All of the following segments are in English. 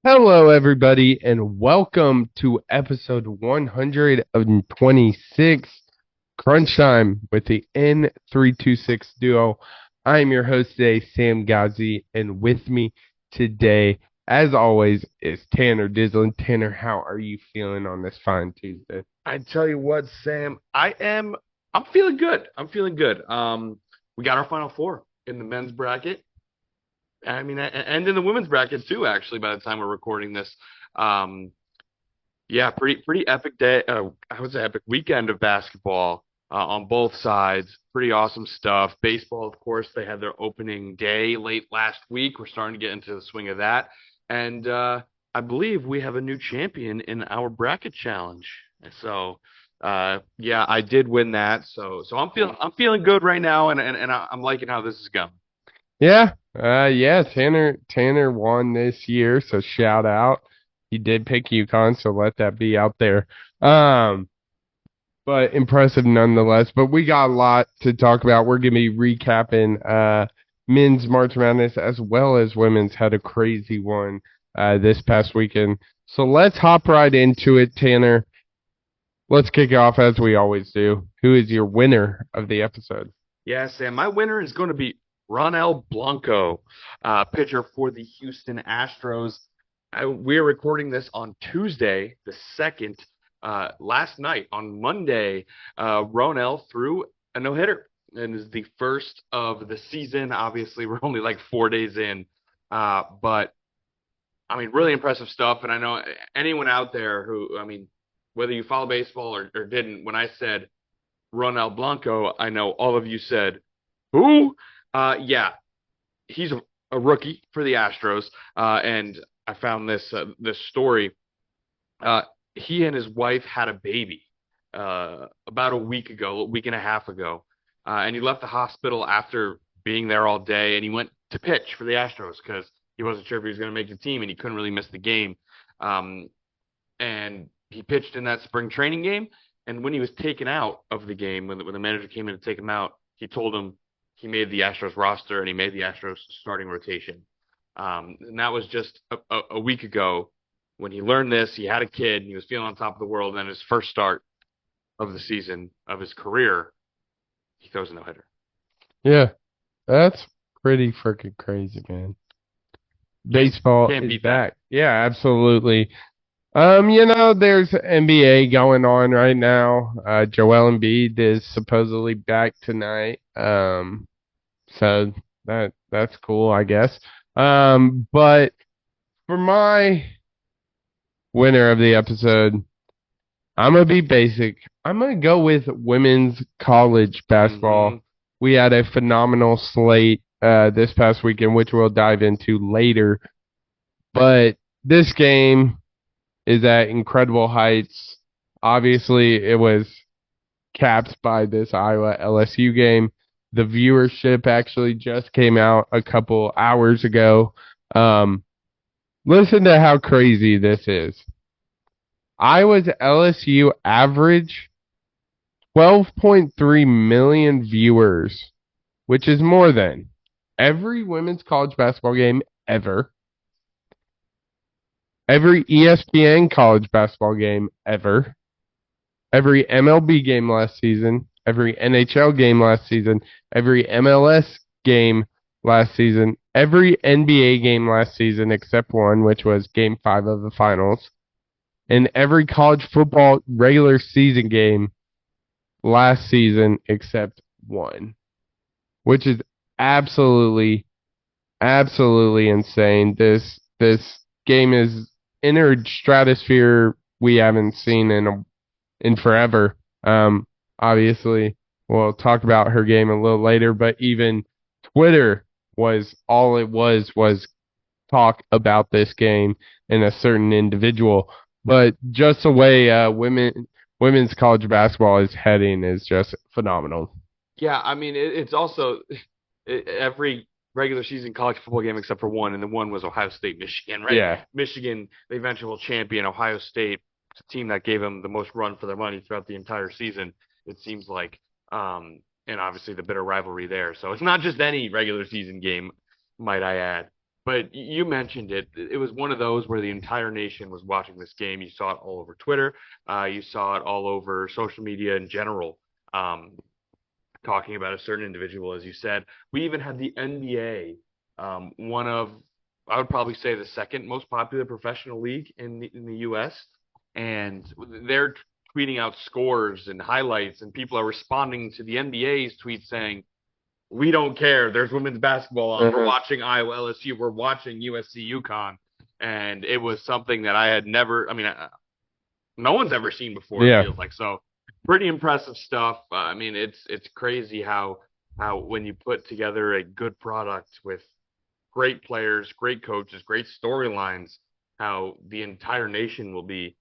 Hello, everybody, and welcome to episode 126 Crunch Time with the N326 duo. I'm your host today, Sam Ghazi, and with me today, as always, is Tanner Dislin. Tanner, how are you feeling on this fine Tuesday? I tell you what, Sam, I'm feeling good. I'm feeling good. We got our final four in the men's bracket. And in the women's bracket too, actually, by the time we're recording this. Um, yeah, pretty epic day. I would say epic weekend of basketball on both sides. Pretty awesome stuff. Baseball, of course, they had their opening day late last week. We're starting to get into the swing of that. And I believe we have a new champion in our bracket challenge. So yeah, I did win that. So I'm feeling good right now, and I'm liking how this is going. Yeah, Tanner won this year, so shout out. He did pick UConn, so let that be out there. Um, but impressive nonetheless. But we got a lot to talk about. We're gonna be recapping men's March Madness as well as women's had a crazy one this past weekend. So let's hop right into it, Tanner. Let's kick it off as we always do. Who is your winner of the episode? Yeah, Sam, my winner is going to be Ronel Blanco, pitcher for the Houston Astros. We're recording this on Tuesday, the 2nd. Last night, on Monday, Ronel threw a no-hitter and is the first of the season. Obviously, we're only like 4 days in, but I mean, really impressive stuff. And I know anyone out there who, I mean, whether you follow baseball or didn't, when I said Ronel Blanco, I know all of you said, who? Yeah, he's a rookie for the Astros, and I found this story. Uh, he and his wife had a baby about a week ago, a week and a half ago, and he left the hospital after being there all day, and he went to pitch for the Astros because he wasn't sure if he was going to make the team, and he couldn't really miss the game. Um, and he pitched in that spring training game. And when he was taken out of the game, when the manager came in to take him out, he told him he made the Astros roster and he made the Astros starting rotation. And that was just a week ago when he learned this. He had a kid and he was feeling on top of the world. And then his first start of the season of his career, he throws a no hitter. Yeah, that's pretty freaking crazy, man. Can't Baseball can't is beat that. back. Yeah, absolutely. There's NBA going on right now. Joel Embiid is supposedly back tonight. So that's cool, I guess. But for my winner of the episode, I'm gonna be basic. I'm gonna go with women's college Hmm. basketball. We had a phenomenal slate this past weekend, which we'll dive into later. But this game is at incredible heights. Obviously, it was capped by this Iowa LSU game. The viewership actually just came out a couple hours ago. Um, Listen to how crazy this is. Iowa's LSU average 12.3 million viewers, which is more than every women's college basketball game ever, every ESPN college basketball game ever, every MLB game last season, every NHL game last season, every MLS game last season, every NBA game last season except one, which was game 5 of the finals, and every college football regular season game last season except one, which is absolutely absolutely insane. This game is entered stratosphere we haven't seen in forever. Obviously, we'll talk about her game a little later, but even Twitter was all it was talk about this game and a certain individual. But just the way women's college basketball is heading is just phenomenal. Yeah, I mean it's also every regular season college football game except for one, and the one was Ohio State, Michigan, right? Yeah. Michigan, the eventual champion, Ohio State, a team that gave them the most run for their money throughout the entire season. It seems like, and obviously the bitter rivalry there. So it's not just any regular season game, might I add. But you mentioned it. It was one of those where the entire nation was watching this game. You saw it all over Twitter. You saw it all over social media in general, talking about a certain individual, as you said. We even had the NBA, one of, I would probably say, the second most popular professional league in the U.S. And they're tweeting out scores and highlights, and people are responding to the NBA's tweets saying, we don't care. There's women's basketball on. We're watching Iowa LSU. We're watching USC UConn. And it was something that I had never, no one's ever seen before, it feels like. So pretty impressive stuff. It's crazy how when you put together a good product with great players, great coaches, great storylines, how the entire nation will be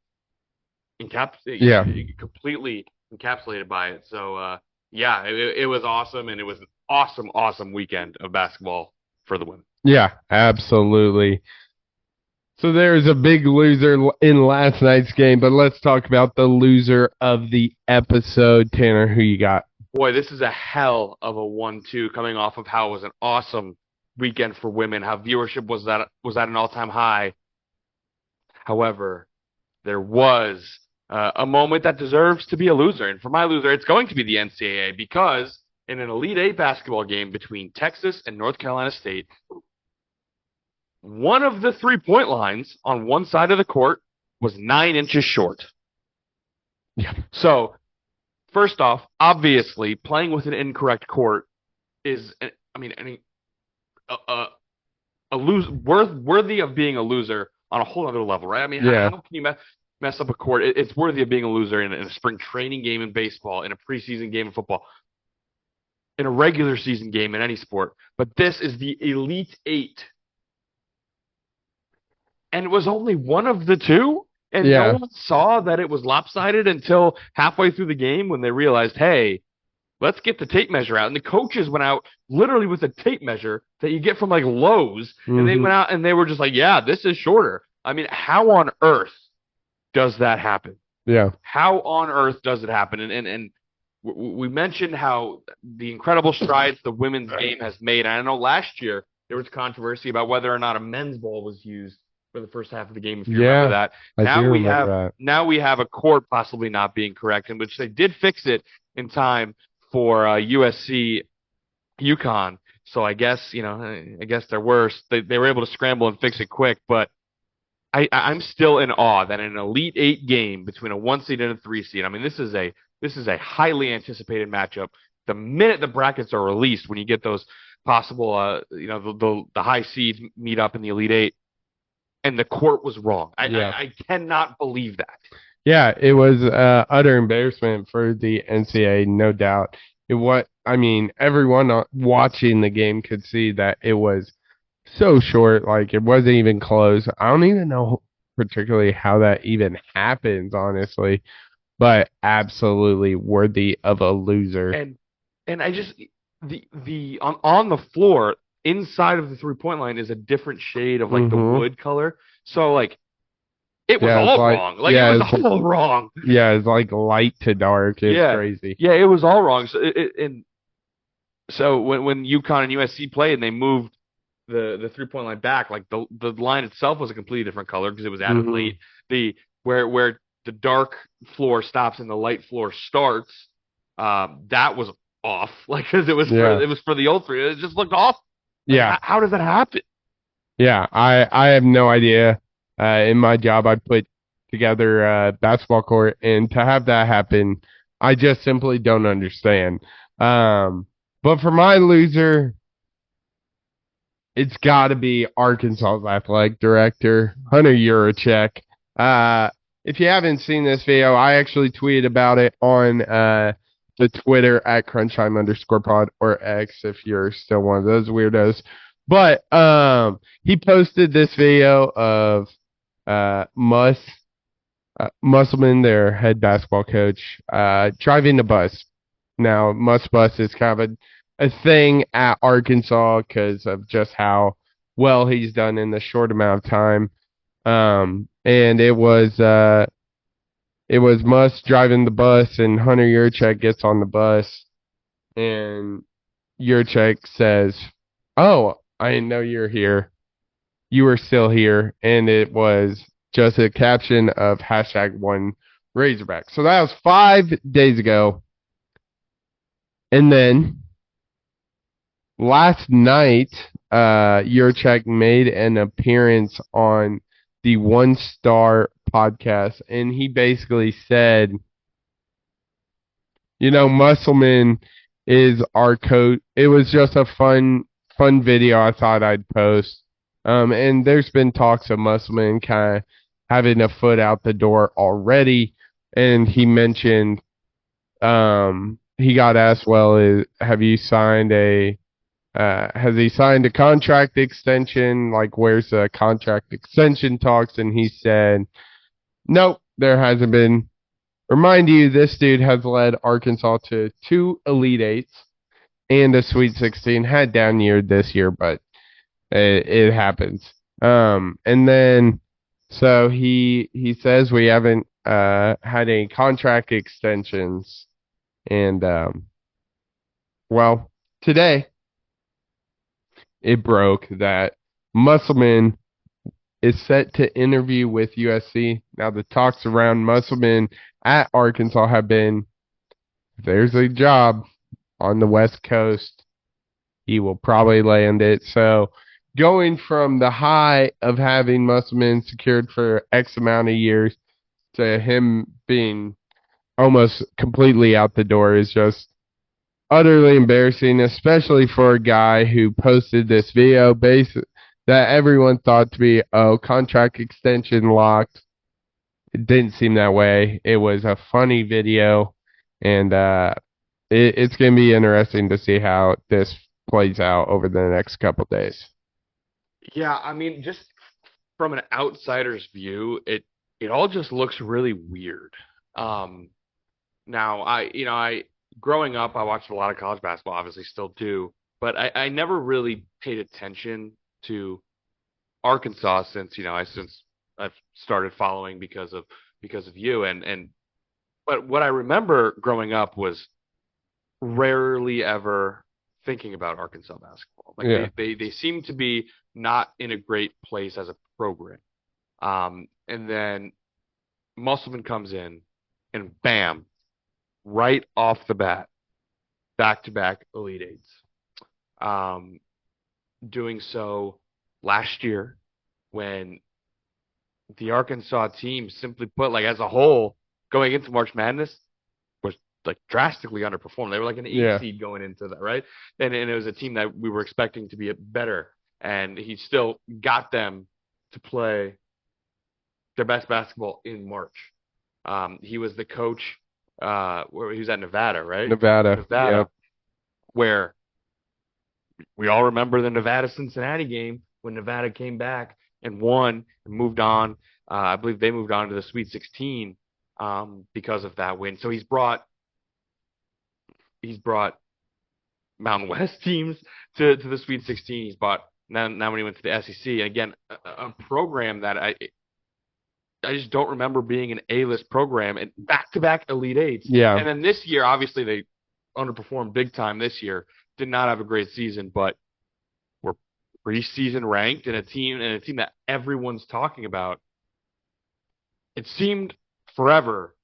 completely encapsulated by it. So, it was awesome, and it was an awesome weekend of basketball for the women. Yeah, absolutely. So there's a big loser in last night's game, but let's talk about the loser of the episode. Tanner, who you got? Boy, this is a hell of a 1-2 coming off of how it was an awesome weekend for women, how viewership was at an all-time high. However, there was a moment that deserves to be a loser. And for my loser, it's going to be the NCAA, because in an Elite Eight basketball game between Texas and North Carolina State, one of the three-point lines on one side of the court was 9 inches short. Yeah. So, first off, obviously, playing with an incorrect court is, worthy of being a loser on a whole other level, right? How can you mess up a court? It's worthy of being a loser in a spring training game in baseball, in a preseason game in football, in a regular season game in any sport. But this is the Elite Eight. And it was only one of the two? And no one saw that it was lopsided until halfway through the game, when they realized, hey, let's get the tape measure out. And the coaches went out literally with a tape measure that you get from like Lowe's. And they went out and they were just like, yeah, this is shorter. How on earth does that happen? Yeah. How on earth does it happen? And we mentioned how the incredible strides the women's game has made. And I know last year there was controversy about whether or not a men's ball was used for the first half of the game, if you remember that. Now we have a court possibly not being correct, in which they did fix it in time for USC UConn. So I guess they're worse. They were able to scramble and fix it quick, but I'm still in awe that in an Elite Eight game between a 1 seed and a 3 seed, this is a highly anticipated matchup. The minute the brackets are released, when you get those possible, the high seeds meet up in the Elite Eight, and the court was wrong. I cannot believe that. Yeah, it was utter embarrassment for the NCAA, no doubt. Everyone watching the game could see that it was so short, like it wasn't even close. I don't even know particularly how that even happens, honestly, but absolutely worthy of a loser. And I just on the floor inside of the 3-point line is a different shade of like the wood color. So like it was all wrong. Like it was all wrong. Yeah, it's like light to dark. It's crazy. Yeah, it was all wrong. So when UConn and USC played and they moved the 3-point line back, like the line itself was a completely different color because it was added late. Where the dark floor stops and the light floor starts, that was off. Like because it was for the old three. It just looked off. Like, how does that happen? Yeah, I have no idea. In my job, I put together a basketball court, and to have that happen, I just simply don't understand. But for my loser, it's got to be Arkansas's athletic director, Hunter Yurachek. If you haven't seen this video, I actually tweeted about it on the Twitter at crunchtime_pod, or X if you're still one of those weirdos. But he posted this video of Musselman, their head basketball coach, driving the bus. Now, Muss Bus is kind of a thing at Arkansas because of just how well he's done in the short amount of time. And it was Muss driving the bus, and Hunter Yurachek gets on the bus, and Yurachek says, "Oh, I didn't know you're here." you were still here, and it was just a caption of #1 Razorback. So that was 5 days ago. And then last night, Yurachek made an appearance on the One Star podcast, and he basically said, Musselman is our coach. It was just a fun video I thought I'd post. And there's been talks of Musselman kind of having a foot out the door already. And he mentioned, he got asked, well, have you signed has he signed a contract extension? Like, where's the contract extension talks? And he said, nope, there hasn't been. Remind you, this dude has led Arkansas to 2 Elite Eights and a Sweet 16. Had down year this year, but it happens. And then, so he says we haven't had any contract extensions. And, well, today it broke that Musselman is set to interview with USC. Now, the talks around Musselman at Arkansas have been, if there's a job on the West Coast, he will probably land it. So going from the high of having Musselman secured for X amount of years to him being almost completely out the door is just utterly embarrassing, especially for a guy who posted this video that everyone thought to be, contract extension locked. It didn't seem that way. It was a funny video, and it's going to be interesting to see how this plays out over the next couple days. Yeah, I mean, just from an outsider's view, it all just looks really weird. Now, I growing up, I watched a lot of college basketball, obviously still do, but I never really paid attention to Arkansas since I've started following because of you, but what I remember growing up was rarely ever thinking about Arkansas basketball. Like, Yeah. they seem to be not in a great place as a program. And then Musselman comes in and bam, right off the bat, back-to-back Elite Eights. Doing so last year when the Arkansas team, simply put, like as a whole, going into March Madness, was like drastically underperformed. They were like an 8 seed going into that, right? And it was a team that we were expecting to be better, and he still got them to play their best basketball in March. He was the coach where he was at Nevada, right? Nevada. Yeah. Where we all remember the Nevada-Cincinnati game when Nevada came back and won and moved on. I believe they moved on to the Sweet 16 because of that win. So he's brought Mountain West teams to the Sweet 16. He's brought now when he went to the SEC, and again, a program that I just don't remember being an A-list program, and back-to-back Elite Eights. Yeah. And then this year, obviously, they underperformed big time this year. Did not have a great season, but were preseason ranked, and a team that everyone's talking about. It seemed forever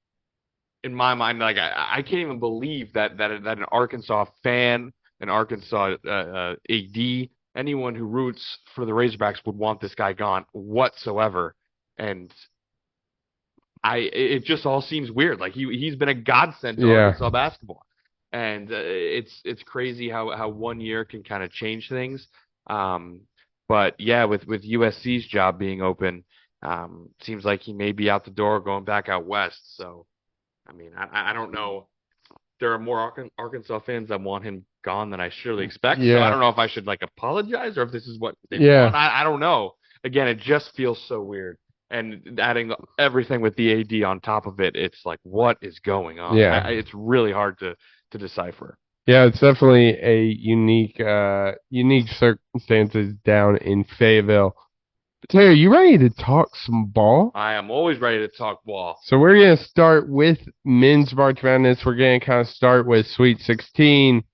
in my mind. Like I can't even believe that an Arkansas fan, an Arkansas AD, anyone who roots for the Razorbacks would want this guy gone whatsoever. And it just all seems weird. Like he's been a godsend to Arkansas basketball, and it's crazy how 1 year can kind of change things. But yeah, with USC's job being open, seems like he may be out the door, going back out west. So, I mean, I don't know. There are more Arkansas fans that want him gone than I surely expect. Yeah. So I don't know if I should apologize or if this is what they want. I don't know. Again, it just feels so weird. And adding everything with the AD on top of it, it's like, what is going on? Yeah. It's really hard to decipher. Yeah, it's definitely a unique circumstances down in Fayetteville. But Terry, you ready to talk some ball? I am always ready to talk ball. So we're going to start with men's March Madness. We're going to kind of start with Sweet 16,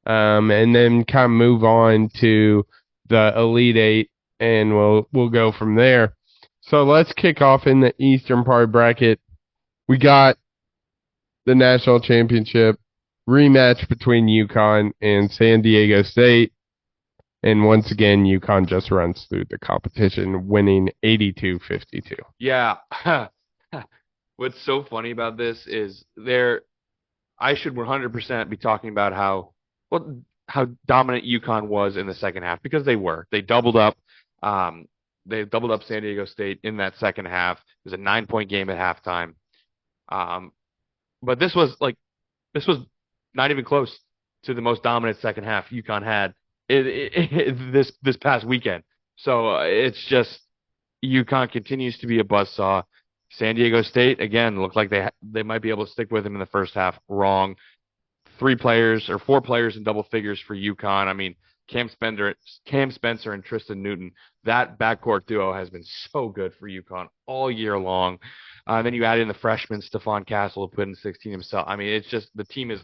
and then kind of move on to the Elite Eight and we'll go from there. So let's kick off in the eastern part bracket. We got the national championship rematch between UConn and San Diego State. And once again, UConn just runs through the competition, winning 82-52. Yeah. What's so funny about this is I should 100% be talking about how dominant UConn was in the second half, because they were. They doubled up. They doubled up San Diego State in that second half. It was a 9-point game at halftime. But this was not even close to the most dominant second half UConn had this past weekend. So it's just UConn continues to be a buzzsaw. San Diego State, again, looked like they might be able to stick with him in the first half. Wrong. 4 players in double figures for UConn. I mean, Cam Spencer and Tristan Newton, that backcourt duo has been so good for UConn all year long. Then you add in the freshman Stephon Castle, who put in 16 himself. I mean, it's just the team is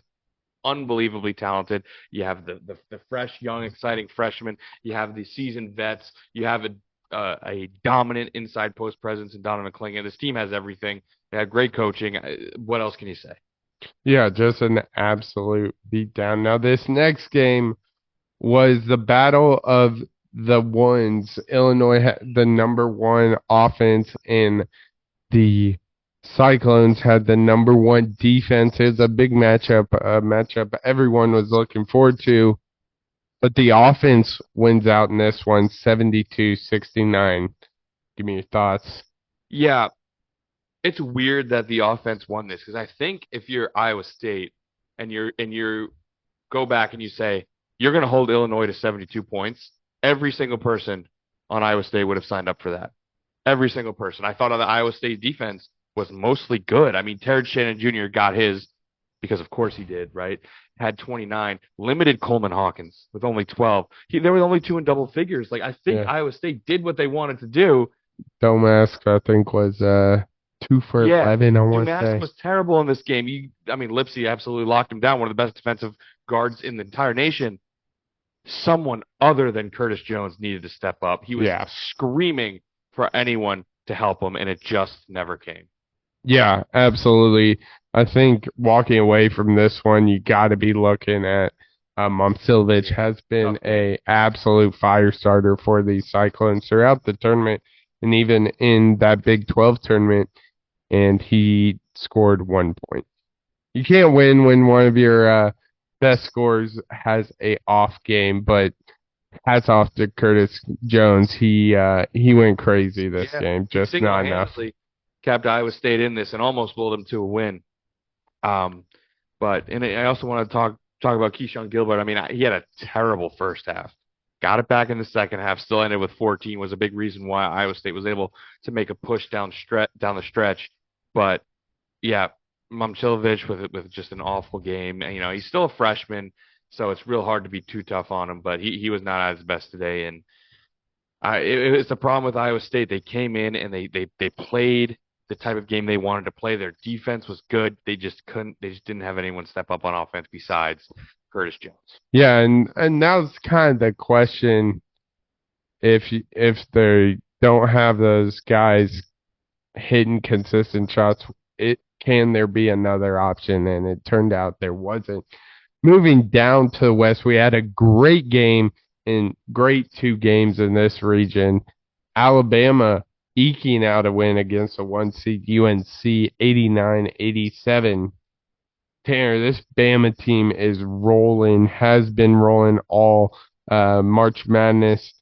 unbelievably talented. You have the fresh, young, exciting freshmen. You have the seasoned vets. You have a dominant inside post presence in Donovan Clingan. This team has everything. They have great coaching. What else can you say? Yeah, just an absolute beatdown. Now, this next game was the battle of the ones. Illinois had the number 1 offense, and the Cyclones had the number 1 defense. It was a big matchup, everyone was looking forward to. But the offense wins out in this one, 72-69. Give me your thoughts. Yeah, it's weird that the offense won this, because I think if you're Iowa State and you go back and you say you're going to hold Illinois to 72 points, every single person on Iowa State would have signed up for that. Every single person. I thought the Iowa State defense was mostly good. I mean, Terrence Shannon Jr. got his because, of course, he did, right? Had 29, limited Coleman Hawkins with only 12. There were only 2 in double figures. Like, I think Iowa State did what they wanted to do. Domask, I think, was 2 for 11, I want to say. Domask was terrible in this game. Lipsy absolutely locked him down, one of the best defensive guards in the entire nation. Someone other than Curtis Jones needed to step up. He was screaming for anyone to help him, and it just never came. Yeah, absolutely. I think walking away from this one, you got to be looking at Momcilovic has been a absolute fire starter for the Cyclones throughout the tournament, and even in that Big 12 tournament, and he scored 1 point. You can't win when one of your best scorers has a off game, but hats off to Curtis Jones. He went crazy this game, just not enough. Kept Iowa State in this and almost pulled them to a win. But I also want to talk about Keyshawn Gilbert. I mean, he had a terrible first half. Got it back in the second half. Still ended with 14. Was a big reason why Iowa State was able to make a push down the stretch. But yeah, Momcilovic with just an awful game. And, he's still a freshman, so it's real hard to be too tough on him. But he was not at his best today. And it's the problem with Iowa State. They came in and they played the type of game they wanted to play. Their defense was good. They just didn't have anyone step up on offense besides Curtis Jones. Yeah, and now it's kind of the question, if they don't have those guys hitting consistent shots, can there be another option? And it turned out there wasn't. Moving down to the West, we had a great game and great 2 games in this region. Alabama eking out a win against a 1 seed UNC, 89-87. Tanner, this Bama team is rolling, has been rolling all March Madness.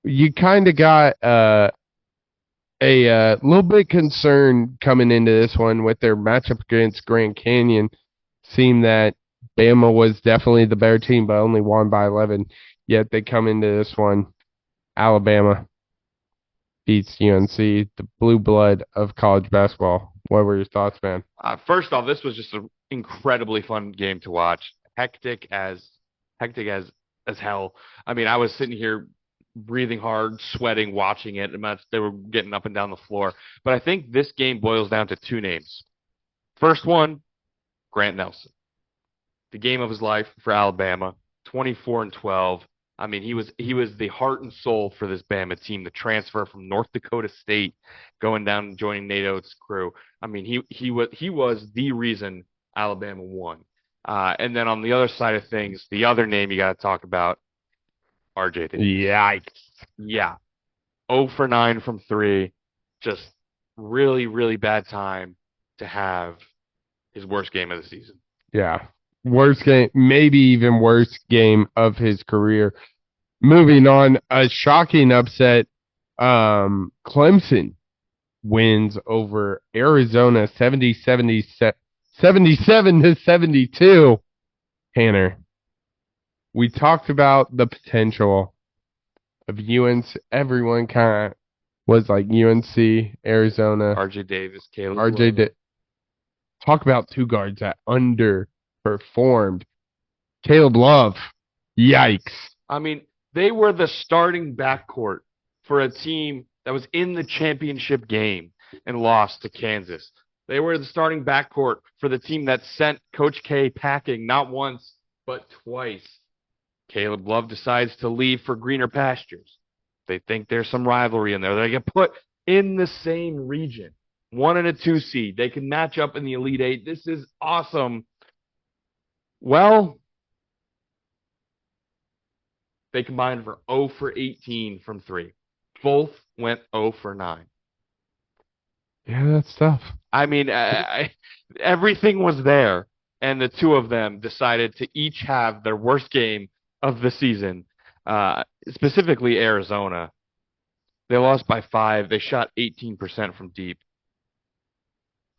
You kind of got a little bit concerned coming into this one with their matchup against Grand Canyon. Seemed that Bama was definitely the better team, but only won by 11. Yet they come into this one, Alabama beats UNC, the blue blood of college basketball. What were your thoughts, man? First off, this was just an incredibly fun game to watch. Hectic as hell. I mean, I was sitting here breathing hard, sweating, watching it. They were getting up and down the floor. But I think this game boils down to 2 names. First one, Grant Nelson. The game of his life for Alabama, 24-12. I mean, he was the heart and soul for this Bama team. The transfer from North Dakota State, going down and joining Nate Oates' crew. I mean, he was the reason Alabama won. And then on the other side of things, the other name you got to talk about, RJ Davis. Yikes. Yeah, 0 for 9 from three. Just really, really bad time to have his worst game of the season. Yeah. Worst game, maybe even worst game of his career. Moving on, a shocking upset. Clemson wins over Arizona 77 to 72. Tanner, we talked about the potential of UNC. Everyone kind of was like UNC, Arizona, RJ Davis, Caleb RJ. Love. Talk about two guards that underperformed. Caleb Love, yikes. I mean, they were the starting backcourt for a team that was in the championship game and lost to Kansas. They were the starting backcourt for the team that sent Coach K packing not once, but twice. Caleb Love decides to leave for greener pastures. They think there's some rivalry in there. They get put in the same region. 1 and a 2 seed. They can match up in the Elite Eight. This is awesome. Well, they combined for 0 for 18 from three. Both went 0 for 9. Yeah, that's tough. I mean, everything was there, and the two of them decided to each have their worst game of the season, specifically Arizona. They lost by 5. They shot 18% from deep.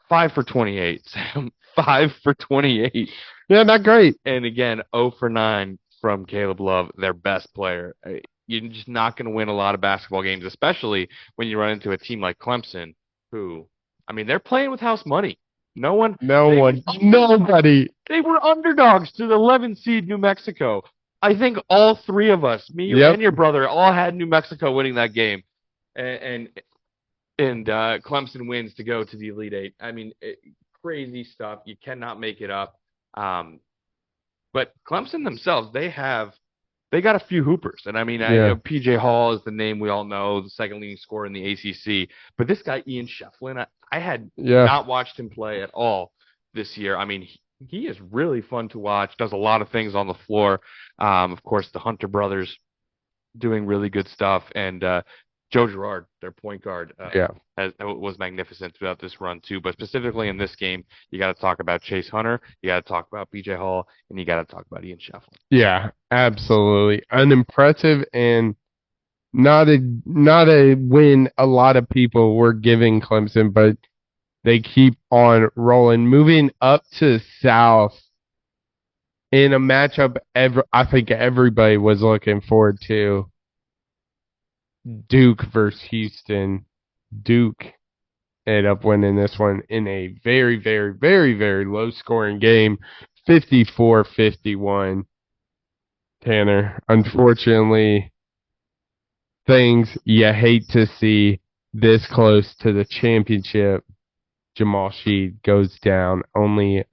5 for 28, Sam. 5 for 28. Yeah, not great. And again, 0 for 9 from Caleb Love, their best player. You're just not going to win a lot of basketball games, especially when you run into a team like Clemson, who, I mean, they're playing with house money. Nobody. They were underdogs to the 11 seed New Mexico. I think all three of us, me, you, and your brother, all had New Mexico winning that game. And Clemson wins to go to the Elite Eight. I mean, crazy stuff. You cannot make it up. But Clemson themselves, they got a few hoopers. And I mean, I know PJ Hall is the name we all know, the second leading scorer in the ACC. But this guy, Ian Shefflin, I had not watched him play at all this year. I mean, he is really fun to watch, does a lot of things on the floor. Of course, the Hunter brothers doing really good stuff. And Joe Girard, their point guard, was magnificent throughout this run too. But specifically in this game, you got to talk about Chase Hunter, you got to talk about PJ Hall, and you got to talk about Ian Shefflin. Yeah, absolutely. Unimpressive and not a win a lot of people were giving Clemson, but they keep on rolling. Moving up to the South in a matchup I think everybody was looking forward to. Duke versus Houston. Duke ended up winning this one in a very, very, very, very low-scoring game, 54-51. Tanner, unfortunately, things you hate to see this close to the championship. Jamal Sheed goes down only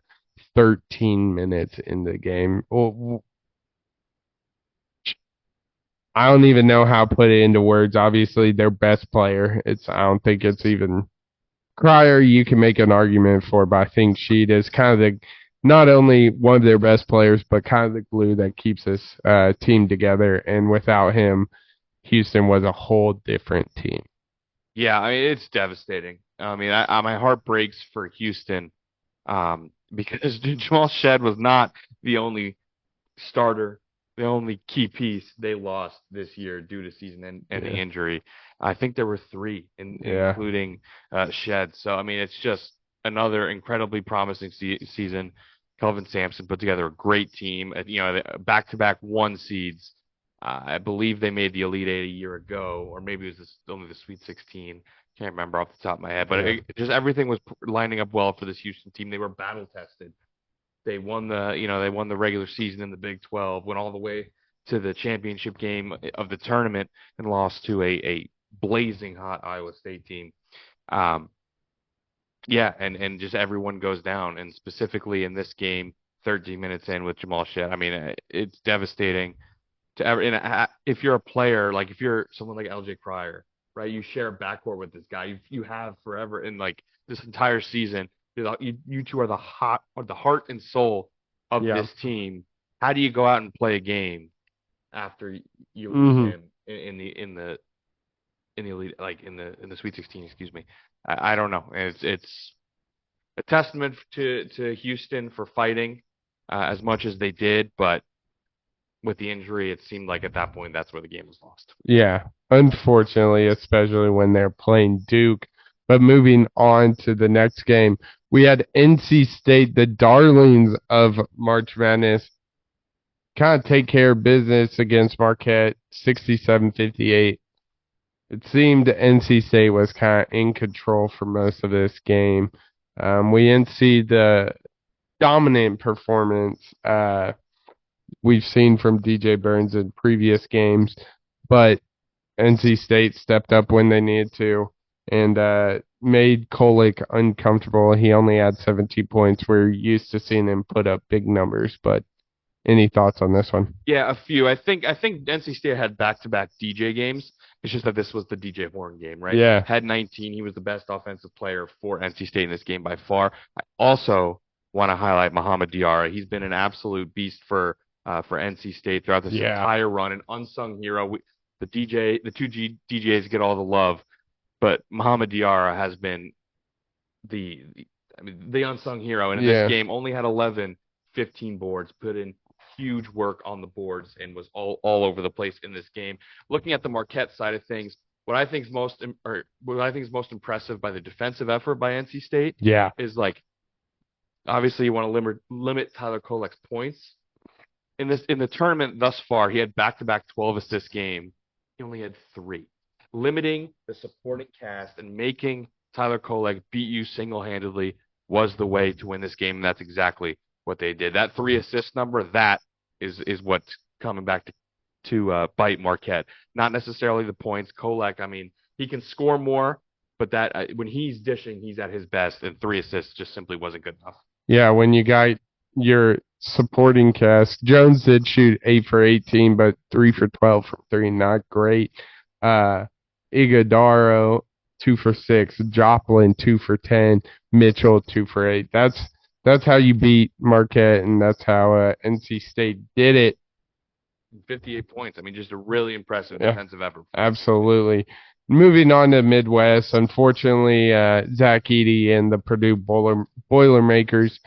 13 minutes in the game. I don't even know how to put it into words. Obviously, their best player. I don't think it's even Cryer. You can make an argument for, but I think Sheed is kind of not only one of their best players, but kind of the glue that keeps this team together. And without him, Houston was a whole different team. Yeah, I mean, it's devastating. I mean, my heart breaks for Houston because Jamal Shead was not the only starter, the only key piece they lost this year due to season-ending injury. I think there were 3, including Shead. So, I mean, it's just another incredibly promising season. Kelvin Sampson put together a great team. Back-to-back 1 seeds. I believe they made the Elite Eight a year ago, or maybe it was only the Sweet 16. Can't remember off the top of my head, but just everything was lining up well for this Houston team. They were battle tested. They won the regular season in the Big 12, went all the way to the championship game of the tournament, and lost to a blazing hot Iowa State team. And just everyone goes down, and specifically in this game, 13 minutes in with Jamal Shead. I mean, it's devastating. to ever. If you're a player, like if you're someone like LJ Cryer, right? You share a backcourt with this guy. You have forever, and like this entire season, you two are the heart and soul of Yeah. this team. How do you go out and play a game after you lose Hmm. him in the elite, like in the Sweet 16? Excuse me. I don't know. It's a testament to Houston for fighting as much as they did, but with the injury, it seemed like at that point that's where the game was lost. Yeah. Unfortunately, especially when they're playing Duke. But moving on to the next game, we had NC State, the darlings of March Madness, kind of take care of business against Marquette, 67-58. It seemed NC State was kind of in control for most of this game. We didn't see the dominant performance we've seen from DJ Burns in previous games, but NC State stepped up when they needed to and made Kolek uncomfortable. He only had 17 points. We're used to seeing him put up big numbers, but any thoughts on this one? Yeah, a few. I think NC State had back-to-back DJ games. It's just that this was the DJ Horn game, right? Yeah. Had 19. He was the best offensive player for NC State in this game by far. I also want to highlight Muhammad Diarra. He's been an absolute beast for NC State throughout this Yeah. entire run, an unsung hero. The two DJs get all the love, but Muhammad Diarra has been the unsung hero. And in Yeah. this game, only had 11, 15 boards, put in huge work on the boards, and was all over the place in this game. Looking at the Marquette side of things, what I think is most impressive by the defensive effort by NC State Yeah. is like obviously you want to limit Tyler Kolek's points. In the tournament thus far, he had back-to-back 12 assist game. He only had 3. Limiting the supporting cast and making Tyler Kolek beat you single-handedly was the way to win this game, and that's exactly what they did. That 3 assist number, that is what's coming back to bite Marquette. Not necessarily the points. Kolek, I mean, he can score more, but that when he's dishing, he's at his best, and 3 assists just simply wasn't good enough. Yeah, when you got your supporting cast, Jones did shoot 8 for 18, but 3 for 12 from 3, not great. Iguodaro, 2 for 6, Joplin, 2 for 10, Mitchell, 2 for 8. That's how you beat Marquette, and that's how NC State did it. 58 points. I mean, just a really impressive Yeah, defensive effort. absolutely. Moving on to Midwest, unfortunately, Zach Edey and the Purdue Boilermakers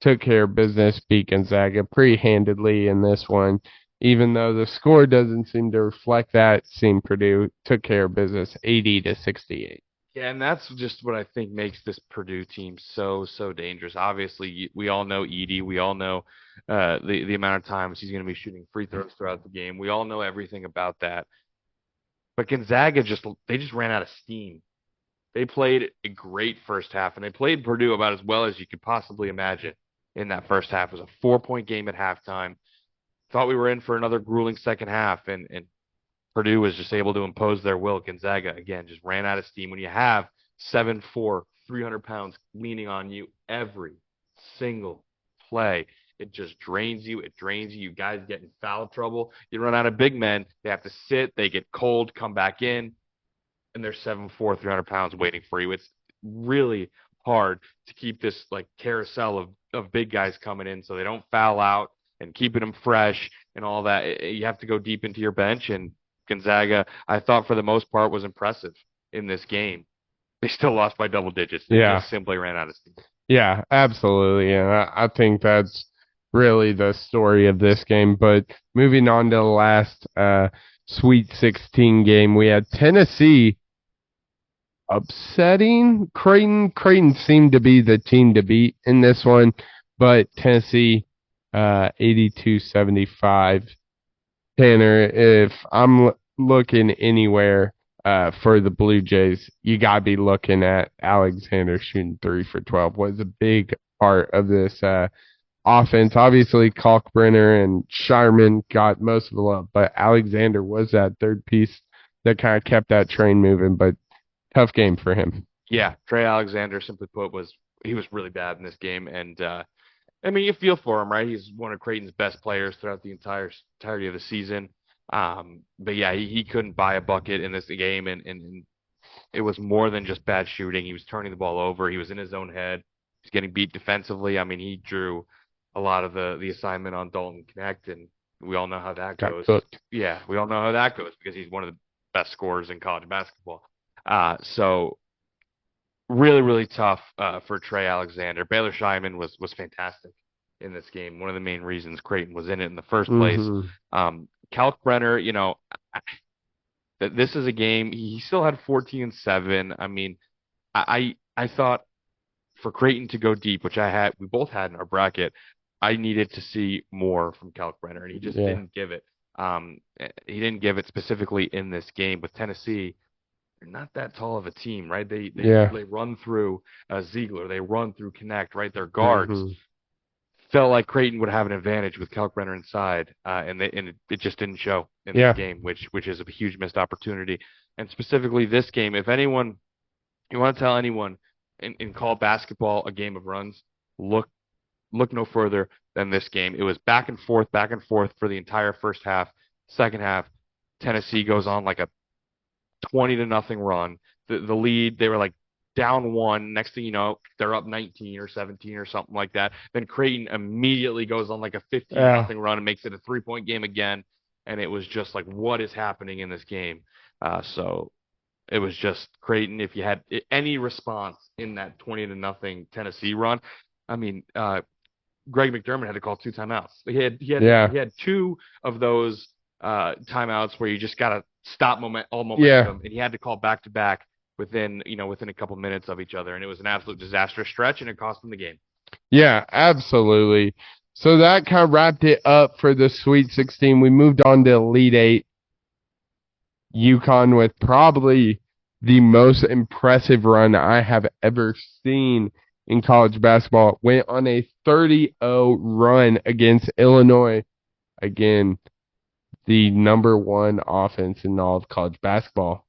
took care of business, beat Gonzaga pretty handedly in this one. Even though the score doesn't seem to reflect that, it seemed Purdue took care of business, 80-68. Yeah, and that's just what I think makes this Purdue team so dangerous. Obviously, we all know Edey. We all know the amount of times he's going to be shooting free throws throughout the game. We all know everything about that. But Gonzaga just ran out of steam. They played a great first half, and they played Purdue about as well as you could possibly imagine in that first half. It was a 4-point game at halftime. Thought we were in for another grueling second half, and Purdue was just able to impose their will. Gonzaga, again, just ran out of steam. When you have 7'4", 300 pounds leaning on you every single play, it just drains you. It drains you. You guys get in foul trouble. You run out of big men. They have to sit. They get cold, come back in, and they're 7'4", 300 pounds waiting for you. It's really hard to keep this like carousel of big guys coming in so they don't foul out and keeping them fresh and all that. You have to go deep into your bench, and Gonzaga, I thought for the most part, was impressive in this game. They still lost by double digits. They just simply ran out of steam. Yeah, absolutely. And I think that's really the story of this game. But moving on to the last Sweet 16 game, we had Tennessee upsetting Creighton. Creighton seemed to be the team to beat in this one, but Tennessee 82-75. Tanner, if I'm looking anywhere for the Blue Jays, you got to be looking at Alexander shooting 3 for 12. Was a big part of this offense. Obviously, Kalkbrenner and Shireman got most of the love, but Alexander was that third piece that kind of kept that train moving, but tough game for him. Yeah, Trey Alexander, simply put, was really bad in this game, and I mean, you feel for him, right? He's one of Creighton's best players throughout the entirety of the season. But yeah, he couldn't buy a bucket in this game, and it was more than just bad shooting. He was turning the ball over. He was in his own head. He's getting beat defensively. I mean, he drew a lot of the assignment on Dalton Connect, and we all know how that Got goes. cooked. Yeah, we all know how that goes because he's one of the best scorers in college basketball. So really, really tough for Trey Alexander. Baylor Scheinman was fantastic in this game. One of the main reasons Creighton was in it in the first place. Kalkbrenner, that this is a game. He still had 14 and 7. I mean, I thought for Creighton to go deep, which we both had in our bracket, I needed to see more from Kalkbrenner, and he just didn't give it. He didn't give it specifically in this game with Tennessee. They're not that tall of a team, right? They run through Ziegler, they run through Connect, right? Their guards felt like Creighton would have an advantage with Kalkbrenner inside, and it just didn't show in this game, which is a huge missed opportunity. And specifically this game, if anyone you want to tell anyone in call basketball a game of runs, look no further than this game. It was back and forth for the entire first half. Second half, Tennessee goes on like a 20-0 run. The lead, they were like down 1. Next thing you know, they're up 19 or 17 or something like that. Then Creighton immediately goes on like a 15-0 run and makes it a 3-point game again. And it was just like, what is happening in this game? So it was just Creighton. If you had any response in that 20-0 Tennessee run, I mean, Greg McDermott had to call 2 timeouts. He had 2 of those timeouts where you just got to stop all momentum, and he had to call back to back within a couple minutes of each other, and it was an absolute disastrous stretch, and it cost him the game. Yeah, absolutely. So that kind of wrapped it up for the Sweet 16. We moved on to Elite 8. UConn with probably the most impressive run I have ever seen in college basketball. Went on a 30-0 run against Illinois. Again, the number 1 offense in all of college basketball.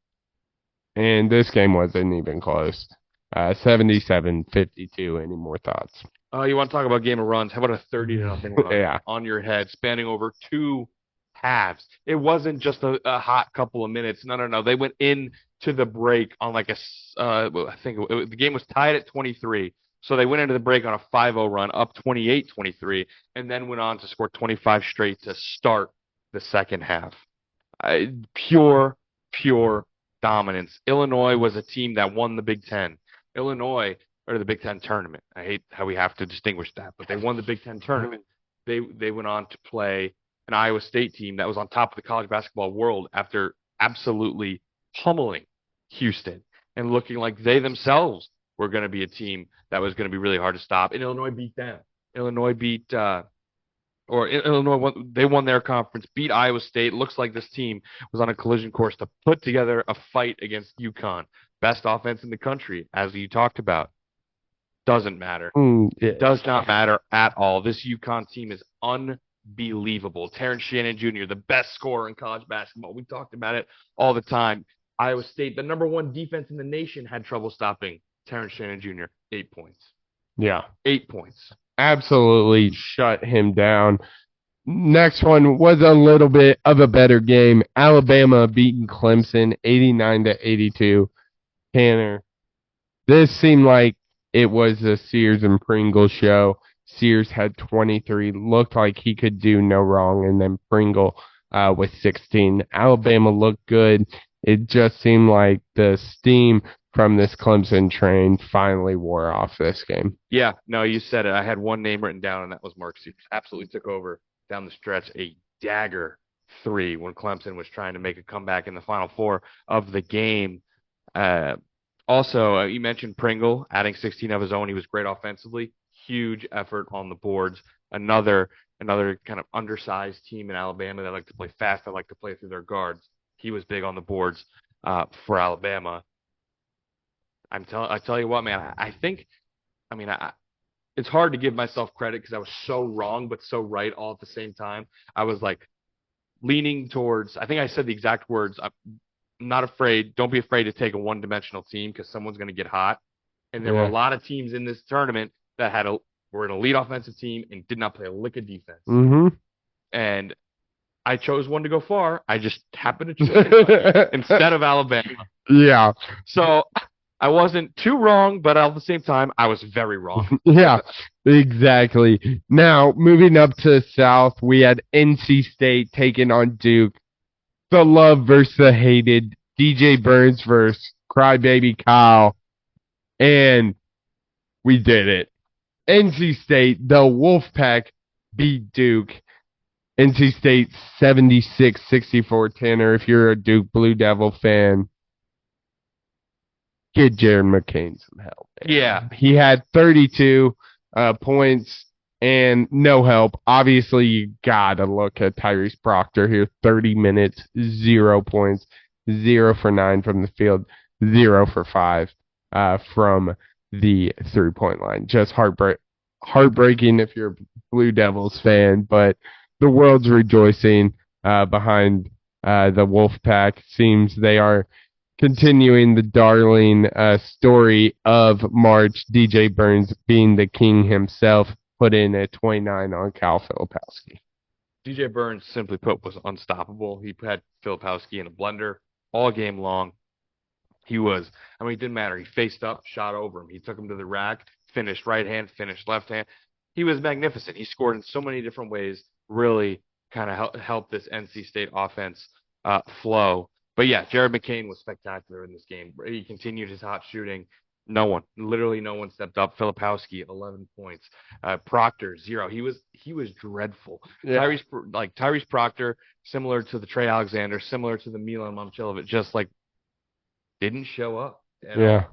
And this game wasn't even close. 77-52. Any more thoughts? You want to talk about game of runs? How about a 30-0 run on your head, spanning over 2 halves? It wasn't just a hot couple of minutes. No. They went into the break on like I think the game was tied at 23. So they went into the break on a 5-0 run, up 28-23, and then went on to score 25 straight to start the second half. Pure dominance. Illinois was a team that won the Big Ten. Illinois, or the Big Ten tournament. I hate how we have to distinguish that, but they won the Big Ten tournament. They went on to play an Iowa State team that was on top of the college basketball world after absolutely pummeling Houston and looking like they themselves were going to be a team that was going to be really hard to stop. And Illinois beat them. Illinois won their conference, beat Iowa State. Looks like this team was on a collision course to put together a fight against UConn. Best offense in the country, as you talked about. Doesn't matter. It does not matter at all. This UConn team is unbelievable. Terrence Shannon Jr., the best scorer in college basketball. We talked about it all the time. Iowa State, the number 1 defense in the nation, had trouble stopping Terrence Shannon Jr. 8 points. Yeah. 8 points. Absolutely shut him down. Next one was a little bit of a better game. Alabama beating Clemson 89-82. Tanner, this seemed like it was a Sears and Pringle show. Sears had 23, looked like he could do no wrong, and then Pringle with 16. Alabama looked good. It just seemed like the steam from this Clemson train finally wore off this game. Yeah, no, you said it. I had one name written down, and that was Mark Sears. Absolutely took over down the stretch, a dagger 3 when Clemson was trying to make a comeback in the Final Four of the game. Also, you mentioned Pringle adding 16 of his own. He was great offensively. Huge effort on the boards. Another kind of undersized team in Alabama that like to play fast, that like to play through their guards. He was big on the boards for Alabama. I tell you what, man. It's hard to give myself credit because I was so wrong but so right all at the same time. I was like leaning towards. I think I said the exact words. I'm not afraid. Don't be afraid to take a one-dimensional team because someone's going to get hot. And there were a lot of teams in this tournament that were an elite offensive team and did not play a lick of defense. Mm-hmm. And I chose one to go far. I just happened to choose Kentucky instead of Alabama. Yeah. So I wasn't too wrong, but at the same time, I was very wrong. Yeah, exactly. Now, moving up to the South, we had NC State taking on Duke. The love versus the hated. DJ Burns versus Crybaby Kyle. And we did it. NC State, the Wolfpack, beat Duke. NC State 76-64. Tanner, if you're a Duke Blue Devil fan, get Jared McCain some help. Man. Yeah. He had 32 points and no help. Obviously, you got to look at Tyrese Proctor here. 30 minutes, 0 points, 0 for 9 from the field, 0 for 5 from the three-point line. Just heartbreaking if you're a Blue Devils fan, but the world's rejoicing behind the Wolfpack. Seems they are continuing the darling story of March. DJ Burns being the king himself, put in a 29 on Cal Filipowski. DJ Burns, simply put, was unstoppable. He had Filipowski in a blender all game long. He was, it didn't matter. He faced up, shot over him. He took him to the rack, finished right hand, finished left hand. He was magnificent. He scored in so many different ways, really kind of helped this NC State offense flow. But yeah, Jared McCain was spectacular in this game. He continued his hot shooting. Literally no one stepped up. Filipowski, 11 points. Proctor, 0. He was dreadful. Yeah. Tyrese Proctor, similar to the Trey Alexander, similar to the Milan Momcilovic, just like didn't show up. And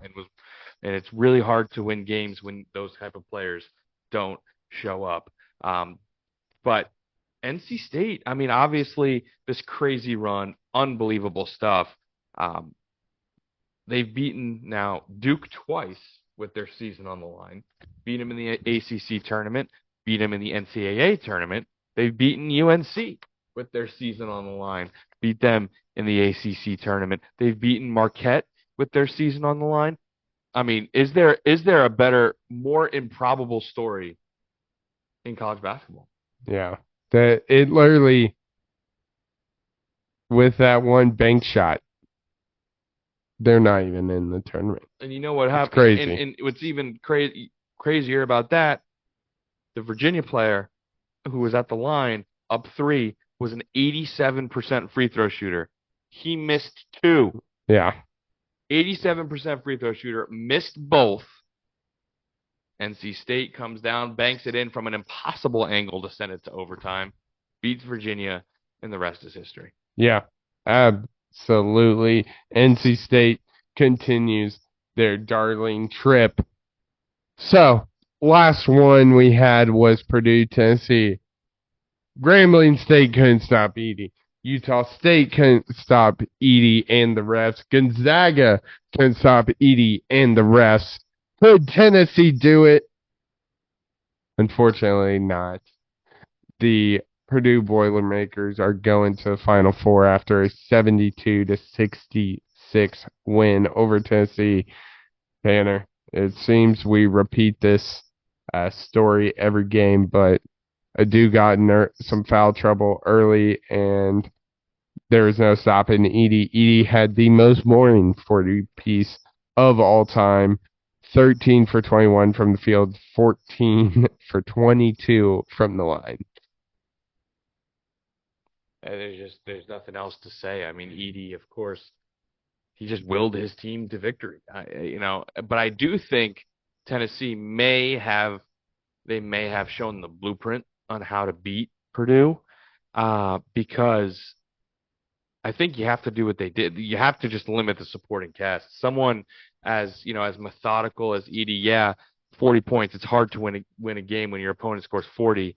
it's really hard to win games when those type of players don't show up. But NC State, obviously this crazy run, unbelievable stuff. They've beaten now Duke twice with their season on the line, beat them in the ACC tournament, beat them in the NCAA tournament. They've beaten UNC with their season on the line, beat them in the ACC tournament. They've beaten Marquette with their season on the line. Is there a better, more improbable story in college basketball? Yeah. It literally, with that one bank shot, they're not even in the tournament. And you know what happened? Crazy. And what's even crazier about that, the Virginia player who was at the line, up 3, was an 87% free throw shooter. He missed 2. Yeah. 87% free throw shooter, missed both. NC State comes down, banks it in from an impossible angle to send it to overtime, beats Virginia, and the rest is history. Yeah, absolutely. NC State continues their darling trip. So, last one we had was Purdue, Tennessee. Grambling State couldn't stop Edie. Utah State couldn't stop Edie and the refs. Gonzaga couldn't stop Edie and the refs. Could Tennessee do it? Unfortunately not. The Purdue Boilermakers are going to the Final Four after a 72-66 win over Tennessee. Tanner, it seems we repeat this story every game, but Adu got in some foul trouble early, and there was no stopping Edie. Edie had the most boring 40 piece of all time. 13 for 21 from the field, 14 for 22 from the line. There's nothing else to say. Edie, of course, he just willed his team to victory. But I do think Tennessee may have shown the blueprint on how to beat Purdue, because I think you have to do what they did. You have to just limit the supporting cast. Someone as methodical as Edie, 40 points. It's hard to win a game when your opponent scores 40.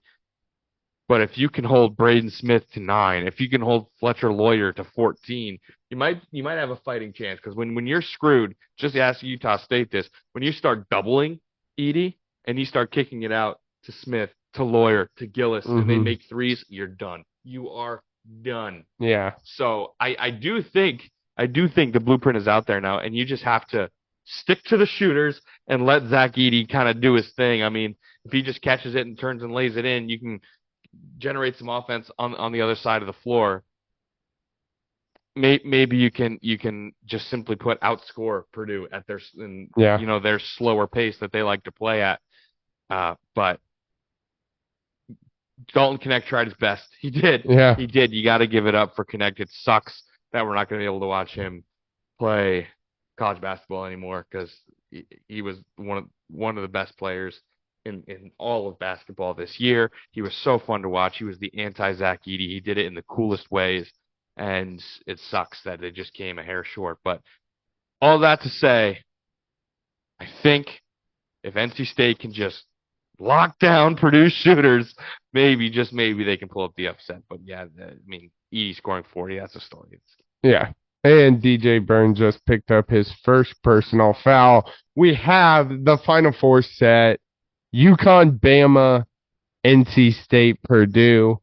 But if you can hold Braden Smith to 9, if you can hold Fletcher Lawyer to 14, you might have a fighting chance. Because when you're screwed, just ask Utah State this: when you start doubling Edie and you start kicking it out to Smith, to Lawyer, to Gillis, and they make threes, you're done. You are done. Yeah. So I do think the blueprint is out there now, and you just have to stick to the shooters and let Zach Edey kind of do his thing. If he just catches it and turns and lays it in, you can generate some offense on the other side of the floor, maybe you can just simply outscore Purdue at Yeah. their slower pace that they like to play at. But Dalton Knecht tried his best. He did. Yeah. He did. You got to give it up for Knecht. It sucks that we're not going to be able to watch him play college basketball anymore because he was one of the best players in all of basketball this year. He was so fun to watch. He was the anti-Zach Edey. He did it in the coolest ways, and it sucks that it just came a hair short. But all that to say, I think if NC State can just lock down Purdue shooters, maybe, just maybe, they can pull up the upset. But yeah, I mean, Edey scoring 40, that's a story. Yeah. And DJ Burns just picked up his first personal foul. We have the Final Four set. UConn, Bama, NC State, Purdue.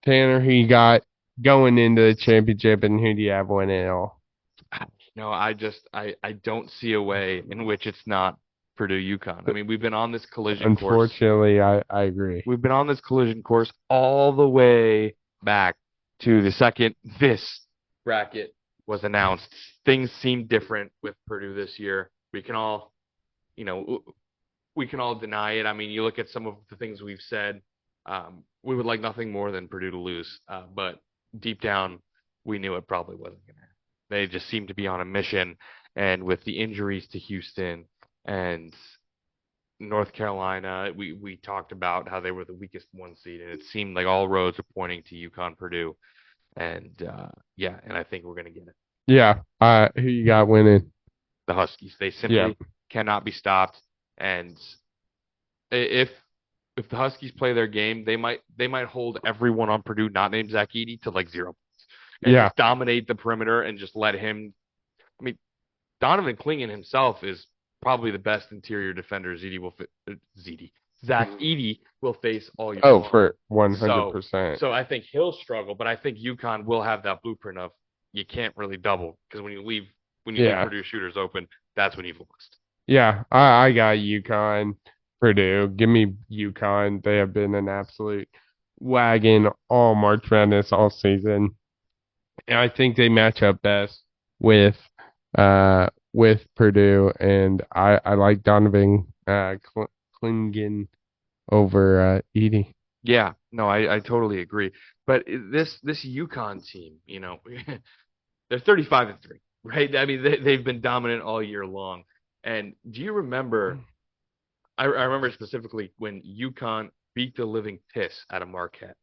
Tanner, who you got going into the championship, and who do you have winning it all? No, I don't see a way in which it's not Purdue UConn. I mean, we've been on this collision course. Unfortunately, I agree. We've been on this collision course all the way back to the second this bracket was announced. Things seem different with Purdue this year. We can all deny it. I mean, you look at some of the things we've said. We would like nothing more than Purdue to lose, but deep down, we knew it probably wasn't going to happen. They just seemed to be on a mission, and with the injuries to Houston and North Carolina, we talked about how they were the weakest one seed, and it seemed like all roads were pointing to UConn Purdue, and and I think we're going to get it. Yeah, who you got winning? The Huskies. They simply cannot be stopped, and if the Huskies play their game, they might hold everyone on Purdue not named Zach Edey to like 0 points. And just dominate the perimeter and just let him. I mean, Donovan Clingan himself is probably the best interior defender Zach Edey will face all year. Oh, for 100%. So I think he'll struggle, but I think UConn will have that blueprint of you can't really double because when you leave Purdue shooters open, that's when you've lost. Yeah, I got UConn, Purdue. Give me UConn. They have been an absolute wagon all March Madness all season. And I think they match up best with Purdue, and I like Donovan Clingan over Edey. Yeah, no, I totally agree. But this UConn team, they're 35-3, right? I mean, they've been dominant all year long. And do you remember? I remember specifically when UConn beat the living piss out of Marquette,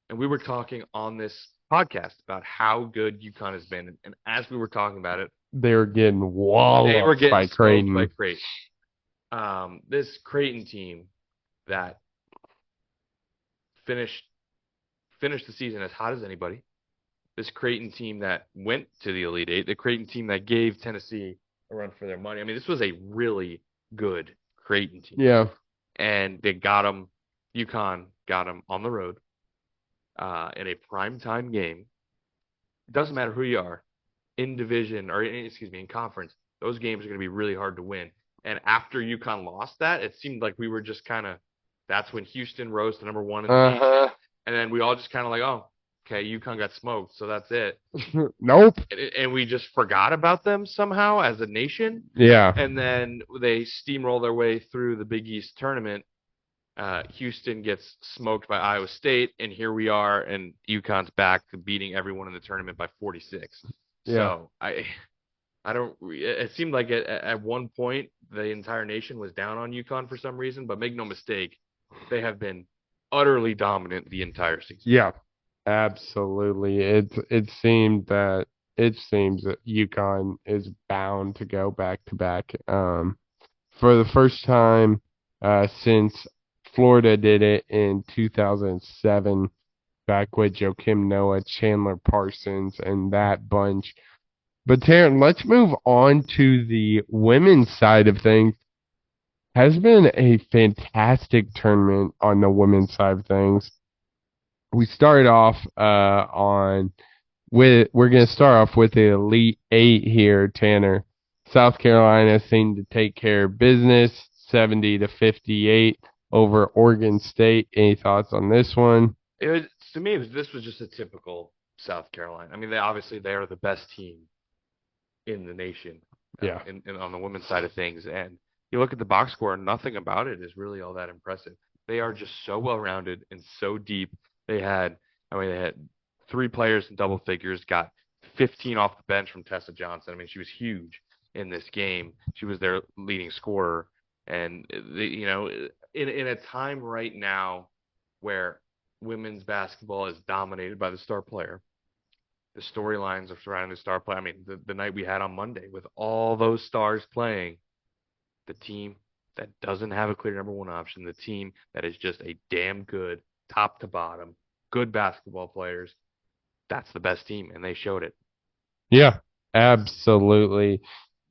and we were talking on this podcast about how good UConn has been, and as we were talking about it, they were getting walloped by Creighton. This Creighton team that finished the season as hot as anybody. This Creighton team that went to the Elite Eight. The Creighton team that gave Tennessee a run for their money. I mean, this was a really good Creighton team. Yeah. And they got them. UConn got them on the road. In a primetime game. It doesn't matter who you are, in division or in conference, those games are going to be really hard to win. And after UConn lost that, it seemed like we were just kind of, that's when Houston rose to number 1 in the nation. And then we all just kind of like, oh, okay, UConn got smoked, so that's it. Nope. And we just forgot about them somehow as a nation. Yeah. And then they steamroll their way through the Big East tournament. Houston gets smoked by Iowa State, and here we are, and UConn's back to beating everyone in the tournament by 46. Yeah. So I don't. It seemed like at one point the entire nation was down on UConn for some reason, but make no mistake, they have been utterly dominant the entire season. Yeah, absolutely. It seems that UConn is bound to go back to back. For the first time since Florida did it in 2007, back with Joakim Noah, Chandler Parsons, and that bunch. But Taryn, let's move on to the women's side of things. Has been a fantastic tournament on the women's side of things. We started off we're going to start off with the Elite Eight here, Tanner. South Carolina seemed to take care of business, 70-58. over Oregon State. Any thoughts on this one? This was just a typical South Carolina. I mean, they are the best team in the nation, Yeah. on the women's side of things. And you look at the box score, and nothing about it is really all that impressive. They are just so well rounded and so deep. They had three players in double figures, got 15 off the bench from Tessa Johnson. I mean, she was huge in this game. She was their leading scorer. And in a time right now where women's basketball is dominated by the star player, the storylines are surrounding the star player. I mean, the night we had on Monday with all those stars playing, the team that doesn't have a clear number one option, the team that is just a damn good top to bottom, good basketball players, that's the best team, and they showed it. Yeah, absolutely.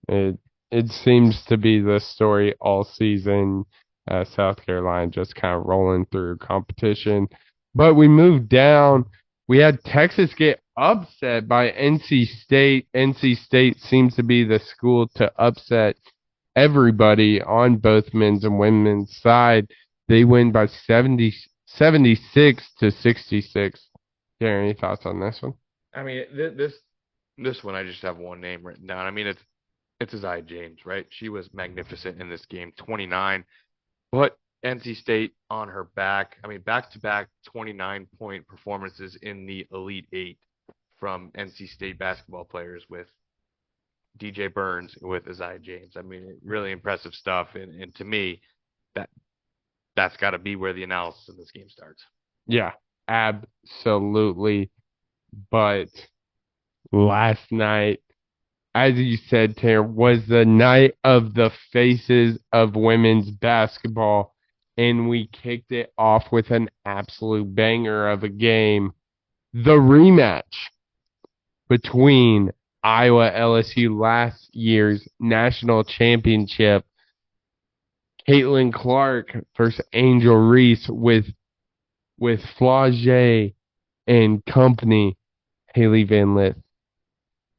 It seems to be the story all season. South Carolina just kind of rolling through competition. But we moved down. We had Texas get upset by NC State. NC State seems to be the school to upset everybody on both men's and women's side. They win by 76 to 66. Gary, any thoughts on this one? I mean, this one I just have one name written down. I mean, it's Isaiah James, right? She was magnificent in this game, 29. But NC State on her back. I mean, back-to-back 29-point performances in the Elite Eight from NC State basketball players with DJ Burns, with Isaiah James. I mean, really impressive stuff. And to me, that's got to be where the analysis of this game starts. Yeah, absolutely. But last night, as you said, Tanner, was the night of the faces of women's basketball, and we kicked it off with an absolute banger of a game. The rematch between Iowa LSU last year's national championship. Caitlin Clark versus Angel Reese with Flau'jae and company. Haley Van Lith.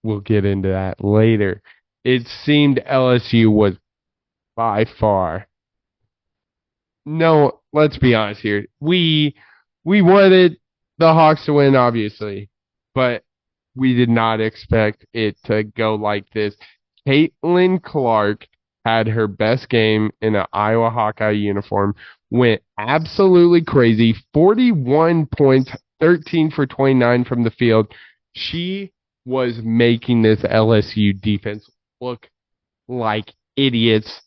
We'll get into that later. It seemed LSU was by far. No, let's be honest here. We wanted the Hawks to win, obviously, but we did not expect it to go like this. Caitlin Clark had her best game in an Iowa Hawkeye uniform, went absolutely crazy, 41 points, 13 for 29 from the field. She was making this LSU defense look like idiots.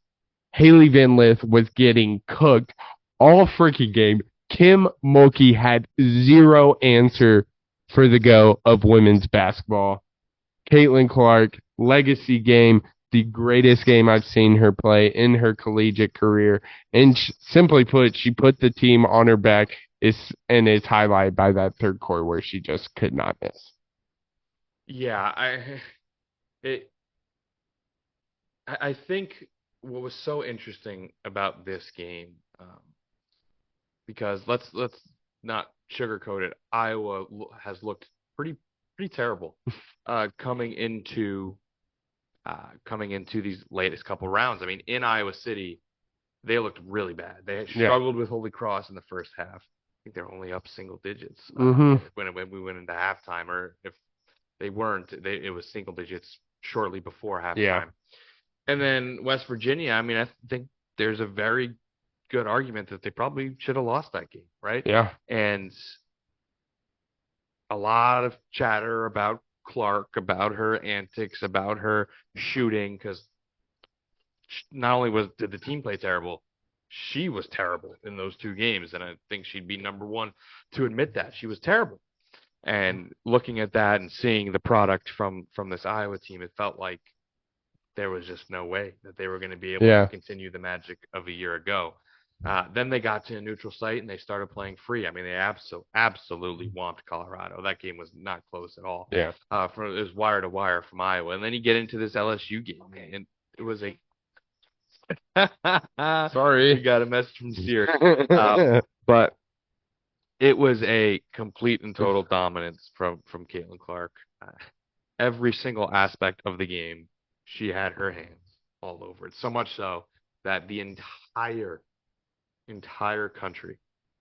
Haley Van Lith was getting cooked all freaking game. Kim Mulkey had zero answer for the go of women's basketball. Caitlin Clark, legacy game, the greatest game I've seen her play in her collegiate career. And simply put, she put the team on her back, and it's highlighted by that third quarter where she just could not miss. Yeah, I think what was so interesting about this game, because let's not sugarcoat it. Iowa has looked pretty terrible coming into these latest couple rounds. I mean, in Iowa City, they looked really bad. They had struggled with Holy Cross in the first half. I think they're only up single digits when we went into halftime, or if they weren't, it was single digits shortly before halftime. Yeah. And then West Virginia, I mean, I think there's a very good argument that they probably should have lost that game, right? Yeah. And a lot of chatter about Clark, about her antics, about her shooting, because not only did the team play terrible, she was terrible in those two games, and I think she'd be number one to admit that. She was terrible. And looking at that and seeing the product from this Iowa team, it felt like there was just no way that they were going to be able to continue the magic of a year ago. Then they got to a neutral site and they started playing free. I mean, they absolutely whomped Colorado. That game was not close at all. Yeah. It was wire to wire from Iowa. And then you get into this LSU game, and it was a sorry, we got a message from Sears. But it was a complete and total dominance from Caitlin Clark. Every single aspect of the game, she had her hands all over it. So much so that the entire country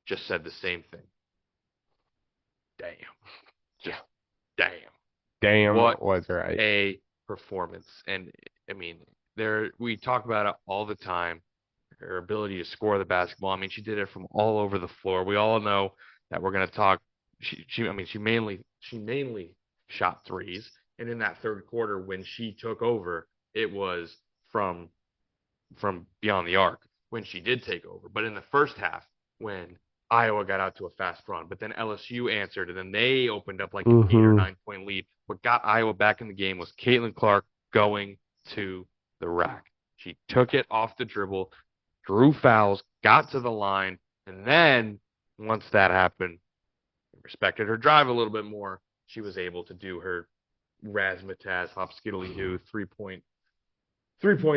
just said the same thing. Damn. Just damn. Damn, What was right. a performance. And I mean, we talk about it all the time. Her ability to score the basketball. I mean, she did it from all over the floor. We all know that we're going to talk. She mainly shot threes, and in that third quarter when she took over, it was from beyond the arc when she did take over. But in the first half, when Iowa got out to a fast run, but then LSU answered, and then they opened up like an 8 or 9 point lead. What got Iowa back in the game was Caitlin Clark going to the rack. She took it off the dribble, drew fouls, got to the line, and then once that happened, respected her drive a little bit more. She was able to do her razzmatazz, hop skiddly do 3-point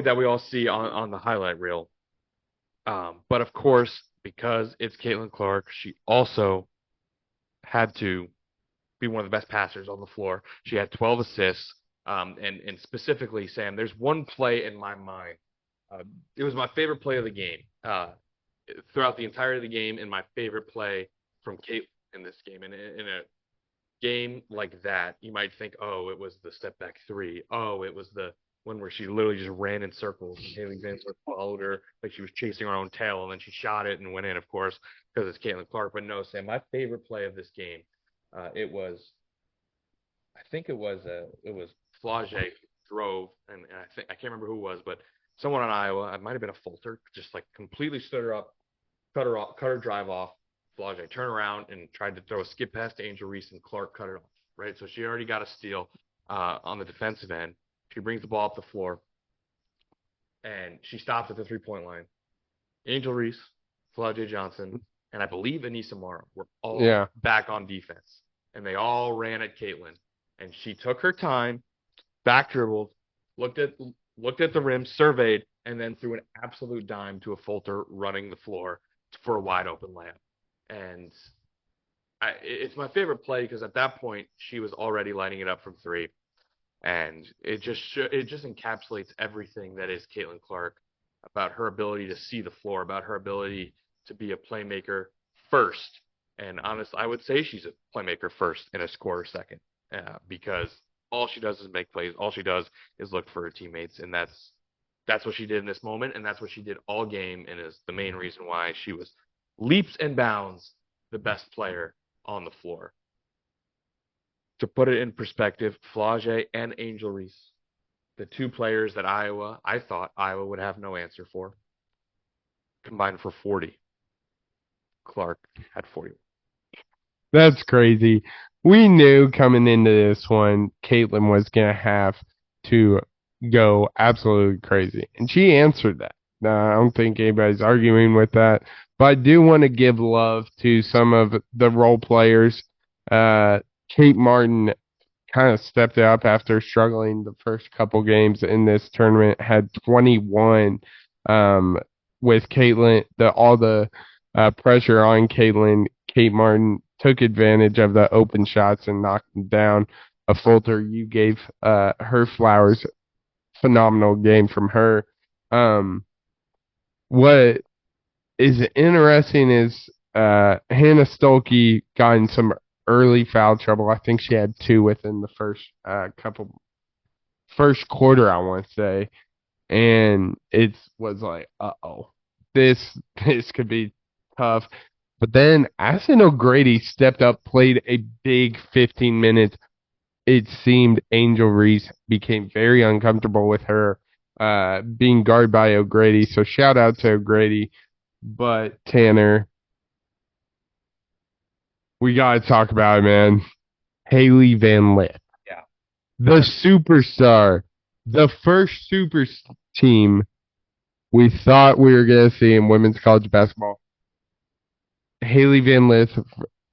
that we all see on the highlight reel. But of course, because it's Caitlin Clark, she also had to be one of the best passers on the floor. She had 12 assists. And specifically, Sam, there's one play in my mind. It was my favorite play of the game throughout the entirety of the game, and my favorite play from Caitlin in this game. And in a game like that, you might think, oh, it was the step back three. Oh, it was the one where she literally just ran in circles and Haley Van Sort followed her like she was chasing her own tail, and then she shot it and went in, of course, because it's Caitlin Clark. But no, Sam, my favorite play of this game, I think it was Flage drove, and I can't remember who it was, but someone on Iowa, it might have been a Fulter, just like completely stood her up, cut her drive off. Flage turned around and tried to throw a skip pass to Angel Reese, and Clark cut it off. Right, so she already got a steal on the defensive end. She brings the ball up the floor, and she stops at the 3-point line. Angel Reese, Flage Johnson, and I believe Anissa Morrow were all back on defense, and they all ran at Caitlin. And she took her time, back dribbled, looked at the rim, surveyed, and then threw an absolute dime to a Fulter running the floor for a wide open layup. And it's my favorite play because at that point she was already lighting it up from three, and it just encapsulates everything that is Caitlin Clark, about her ability to see the floor, about her ability to be a playmaker first. And honestly, I would say she's a playmaker first and a scorer second. Because all she does is make plays. All she does is look for her teammates, and that's what she did in this moment, and that's what she did all game, and is the main reason why she was leaps and bounds the best player on the floor. To put it in perspective, Flage and Angel Reese, the two players that I thought Iowa would have no answer for, combined for 40. Clark had 40. That's crazy. We knew coming into this one, Caitlin was going to have to go absolutely crazy. And she answered that. I don't think anybody's arguing with that. But I do want to give love to some of the role players. Kate Martin kind of stepped up after struggling the first couple games in this tournament, had 21 with Caitlin, all the pressure on Caitlin. Kate Martin took advantage of the open shots and knocked them down. A Fulter, you gave her flowers. Phenomenal game from her. What is interesting is Hannah Stolke got in some early foul trouble. I think she had 2 within the first quarter, I want to say. And it was like, this could be tough. But then Aston O'Grady stepped up, played a big 15 minutes. It seemed Angel Reese became very uncomfortable with her being guarded by O'Grady. So shout out to O'Grady. But Tanner, we got to talk about it, man. Haley Van Lith. Yeah. The superstar. The first super team we thought we were going to see in women's college basketball. Haley Van Lith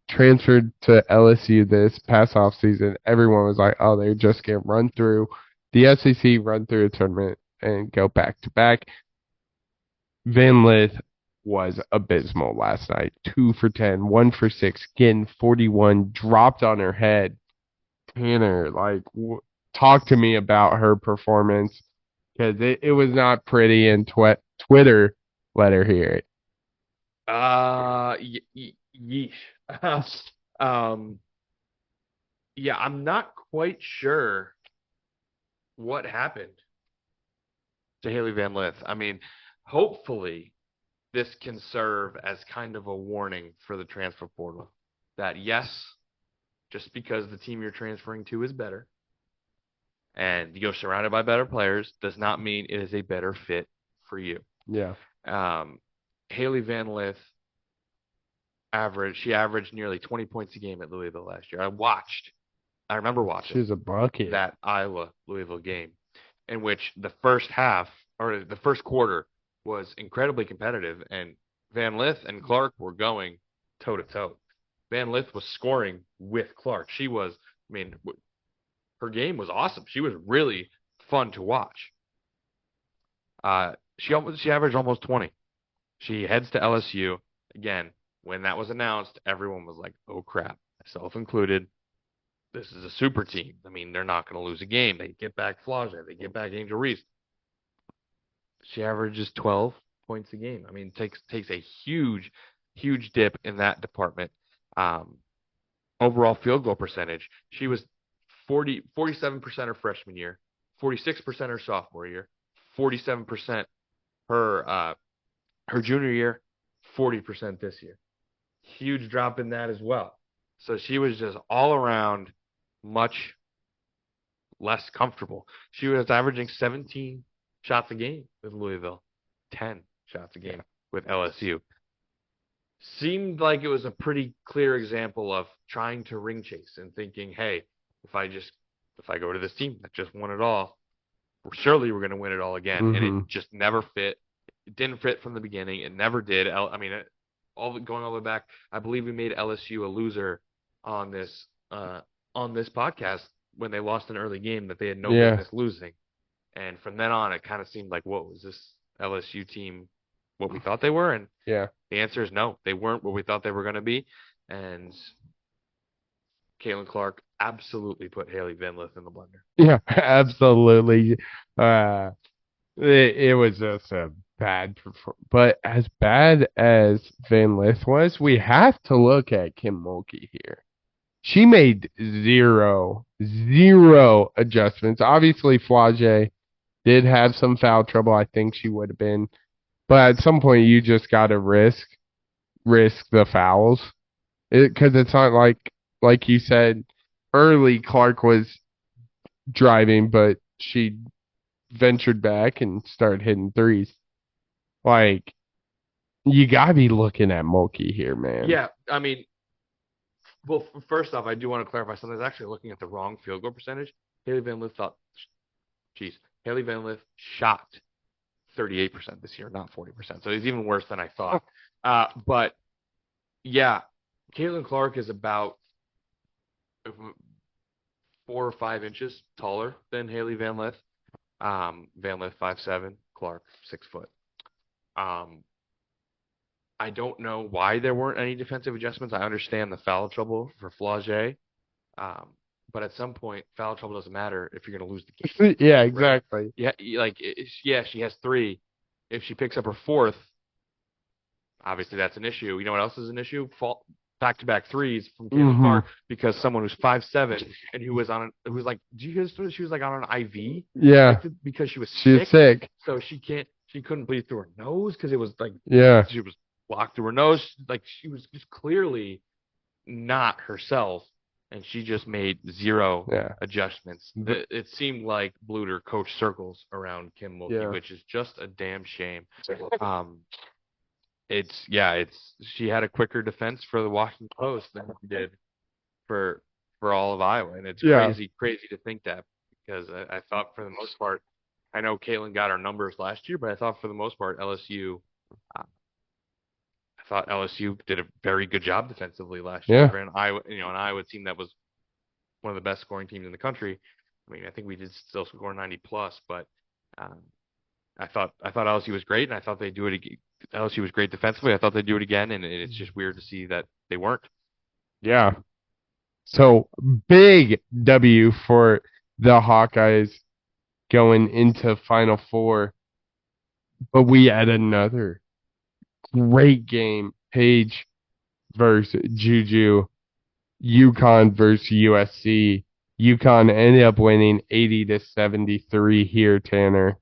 transferred to LSU this past offseason. Everyone was like, oh, they're just going to run through the SEC, run through a tournament, and go back to back. Van Lith was abysmal last night. 2 for 10, 1 for 6, getting 41, dropped on her head. Tanner, talk to me about her performance, because it was not pretty, and Twitter let her hear it. Yeesh. um, yeah, I'm not quite sure what happened to Haley Van Lith. I mean, hopefully this can serve as kind of a warning for the transfer portal that yes, just because the team you're transferring to is better and you're surrounded by better players does not mean it is a better fit for you. Yeah. Um, Haley Van Lith she averaged nearly 20 points a game at Louisville last year. I remember watching She's a bucket. that Iowa Louisville game in which the first half or the first quarter was incredibly competitive and Van Lith and Clark were going toe to toe. Van Lith was scoring with Clark. I mean, her game was awesome. She was really fun to watch. She averaged almost 20. She heads to LSU again. When that was announced, everyone was like, "Oh crap," myself included. This is a super team. I mean, they're not going to lose a game. They get back Flage, they get back Angel Reese. She averages 12 points a game. I mean, takes a huge dip in that department. Overall field goal percentage, she was 47% her freshman year, 46% her sophomore year, 47% her junior year, 40% this year. Huge drop in that as well. So she was just all around much less comfortable. She was averaging 17 shots a game with Louisville, 10 shots a game with LSU. Seemed like it was a pretty clear example of trying to ring chase and thinking, hey, if I go to this team that just won it all, surely we're going to win it all again. Mm-hmm. And it just never fit. It didn't fit from the beginning. It never did. I mean, going all the way back, I believe we made LSU a loser on this podcast when they lost an early game that they had no business losing. And from then on, it kind of seemed like, what was this LSU team what we thought they were? And the answer is no, they weren't what we thought they were going to be. And Caitlin Clark absolutely put Haley Van Lith in the blender. Yeah, absolutely. It was just a bad performance. But as bad as Van Lith was, we have to look at Kim Mulkey here. She made zero adjustments. Obviously, Flage did have some foul trouble. I think she would have been. But at some point, you just got to risk the fouls. Because it's not like you said, early Clark was driving, but she ventured back and started hitting threes. Like, you got to be looking at Mulkey here, man. Yeah, I mean, well, first off, I do want to clarify something. I was actually looking at the wrong field goal percentage. Haley Van Lith shot 38% this year, not 40%. So it's even worse than I thought. But yeah, Caitlin Clark is about 4 or 5 inches taller than Haley Van Lith. Van Lith 5'7", Clark 6 foot. I don't know why there weren't any defensive adjustments. I understand the foul trouble for Flage. But at some point, foul trouble doesn't matter if you're going to lose the game. Yeah, exactly. Right? Yeah, she has 3. If she picks up her 4th, obviously that's an issue. You know what else is an issue? Back-to-back threes from Caitlin Clark because someone who's 5'7" and who was like, do you guys know she was like on an IV? Yeah. Because she was sick. So she couldn't breathe through her nose because it was like, she was blocked through her nose. Like she was just clearly not herself. And she just made zero adjustments. It seemed like Bluter coached circles around Kim Mulkey, which is just a damn shame. She had a quicker defense for the Washington Post than she did for all of Iowa, and it's crazy to think that because I thought for the most part, I know Caitlin got her numbers last year, but I thought for the most part LSU did a very good job defensively last year. And Iowa, an Iowa team that was one of the best scoring teams in the country. I mean, I think we did still score 90 plus, but I thought LSU was great, and I thought they'd do it again. LSU was great defensively. I thought they'd do it again, and it's just weird to see that they weren't. Yeah. So big W for the Hawkeyes going into Final Four, but we had another great game Paige versus Juju, UConn versus USC. UConn ended up winning 80-73 here, Tanner.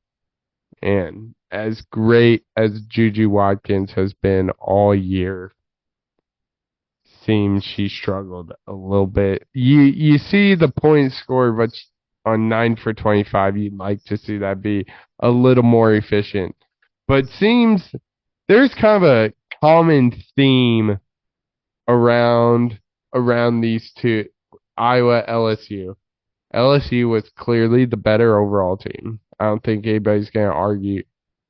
And as great as Juju Watkins has been all year, seems she struggled a little bit. You see the point score, but on 9 for 25, you'd like to see that be a little more efficient. But seems there's kind of a common theme around these two, Iowa, LSU. LSU was clearly the better overall team. I don't think anybody's going to argue,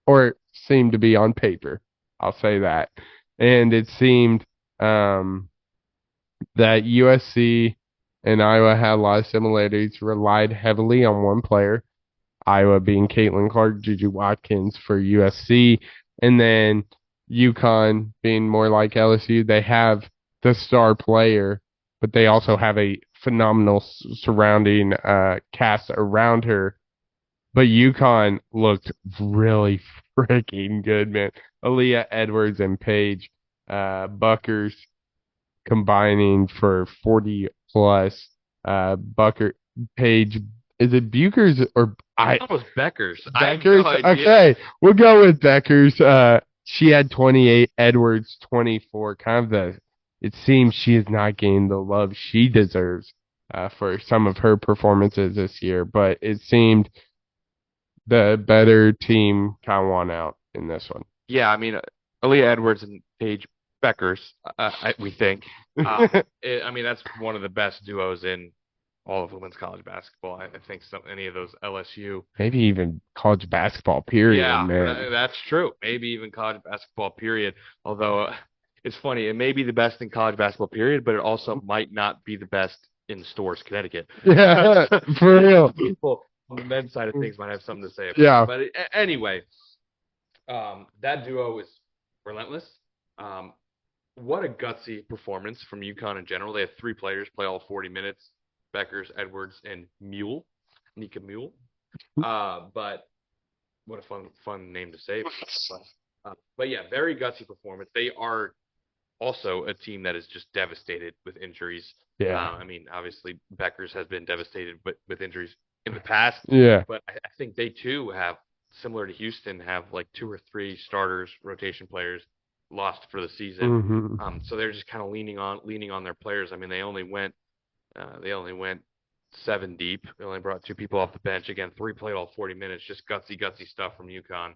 or it seemed to be on paper. I'll say that. And it seemed that USC and Iowa had a lot of similarities, relied heavily on one player, Iowa being Caitlin Clark, Juju Watkins for USC, and then UConn being more like LSU. They have the star player, but they also have a phenomenal surrounding cast around her. But UConn looked really freaking good, man. Aaliyah Edwards and Paige Bueckers combining for 40 plus. Paige, is it Bueckers or I thought it was Bueckers. Bueckers? I have no idea. Okay, we'll go with Bueckers. She had 28, Edwards 24. It seems she is not getting the love she deserves for some of her performances this year, but it seemed the better team kind of won out in this one. Yeah, I mean, Aaliyah Edwards and Paige Bueckers, we think. That's one of the best duos in all of women's college basketball. I think any of those LSU. Maybe even college basketball, period, Yeah, man. that's true. Maybe even college basketball, period. Although it's funny, it may be the best in college basketball, period, but it also might not be the best in Stores, Connecticut. Yeah, for real. People on the men's side of things might have something to say about Yeah. it. But anyway, that duo is relentless. What a gutsy performance from UConn in general. They had 3 players play all 40 minutes. Bueckers, Edwards, and Nika Mule. But what a fun name to say. But yeah, very gutsy performance. They are also a team that is just devastated with injuries. Yeah. Obviously, Bueckers has been devastated with injuries in the past. Yeah. But I think they too have, similar to Houston, have like 2 or 3 starters, rotation players lost for the season. Mm-hmm. So they're just kind of leaning on their players. I mean, they only went 7 deep. They only brought 2 people off the bench. Again, 3 played all 40 minutes. Just gutsy stuff from UConn.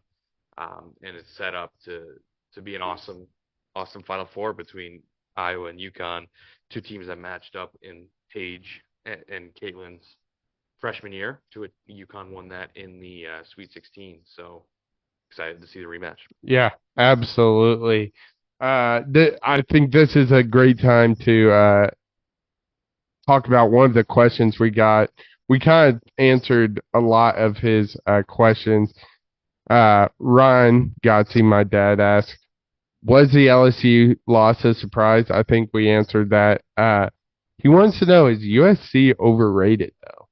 And it's set up to be an awesome Final Four between Iowa and UConn, 2 teams that matched up in Paige and Caitlin's freshman year. UConn won that in the Sweet 16. So excited to see the rematch. Yeah, absolutely. I think this is a great time to talk about one of the questions we got. We kind of answered a lot of his questions. Ron Gotzi, my dad, asked, was the LSU loss a surprise? I think we answered that. He wants to know, is USC overrated, though?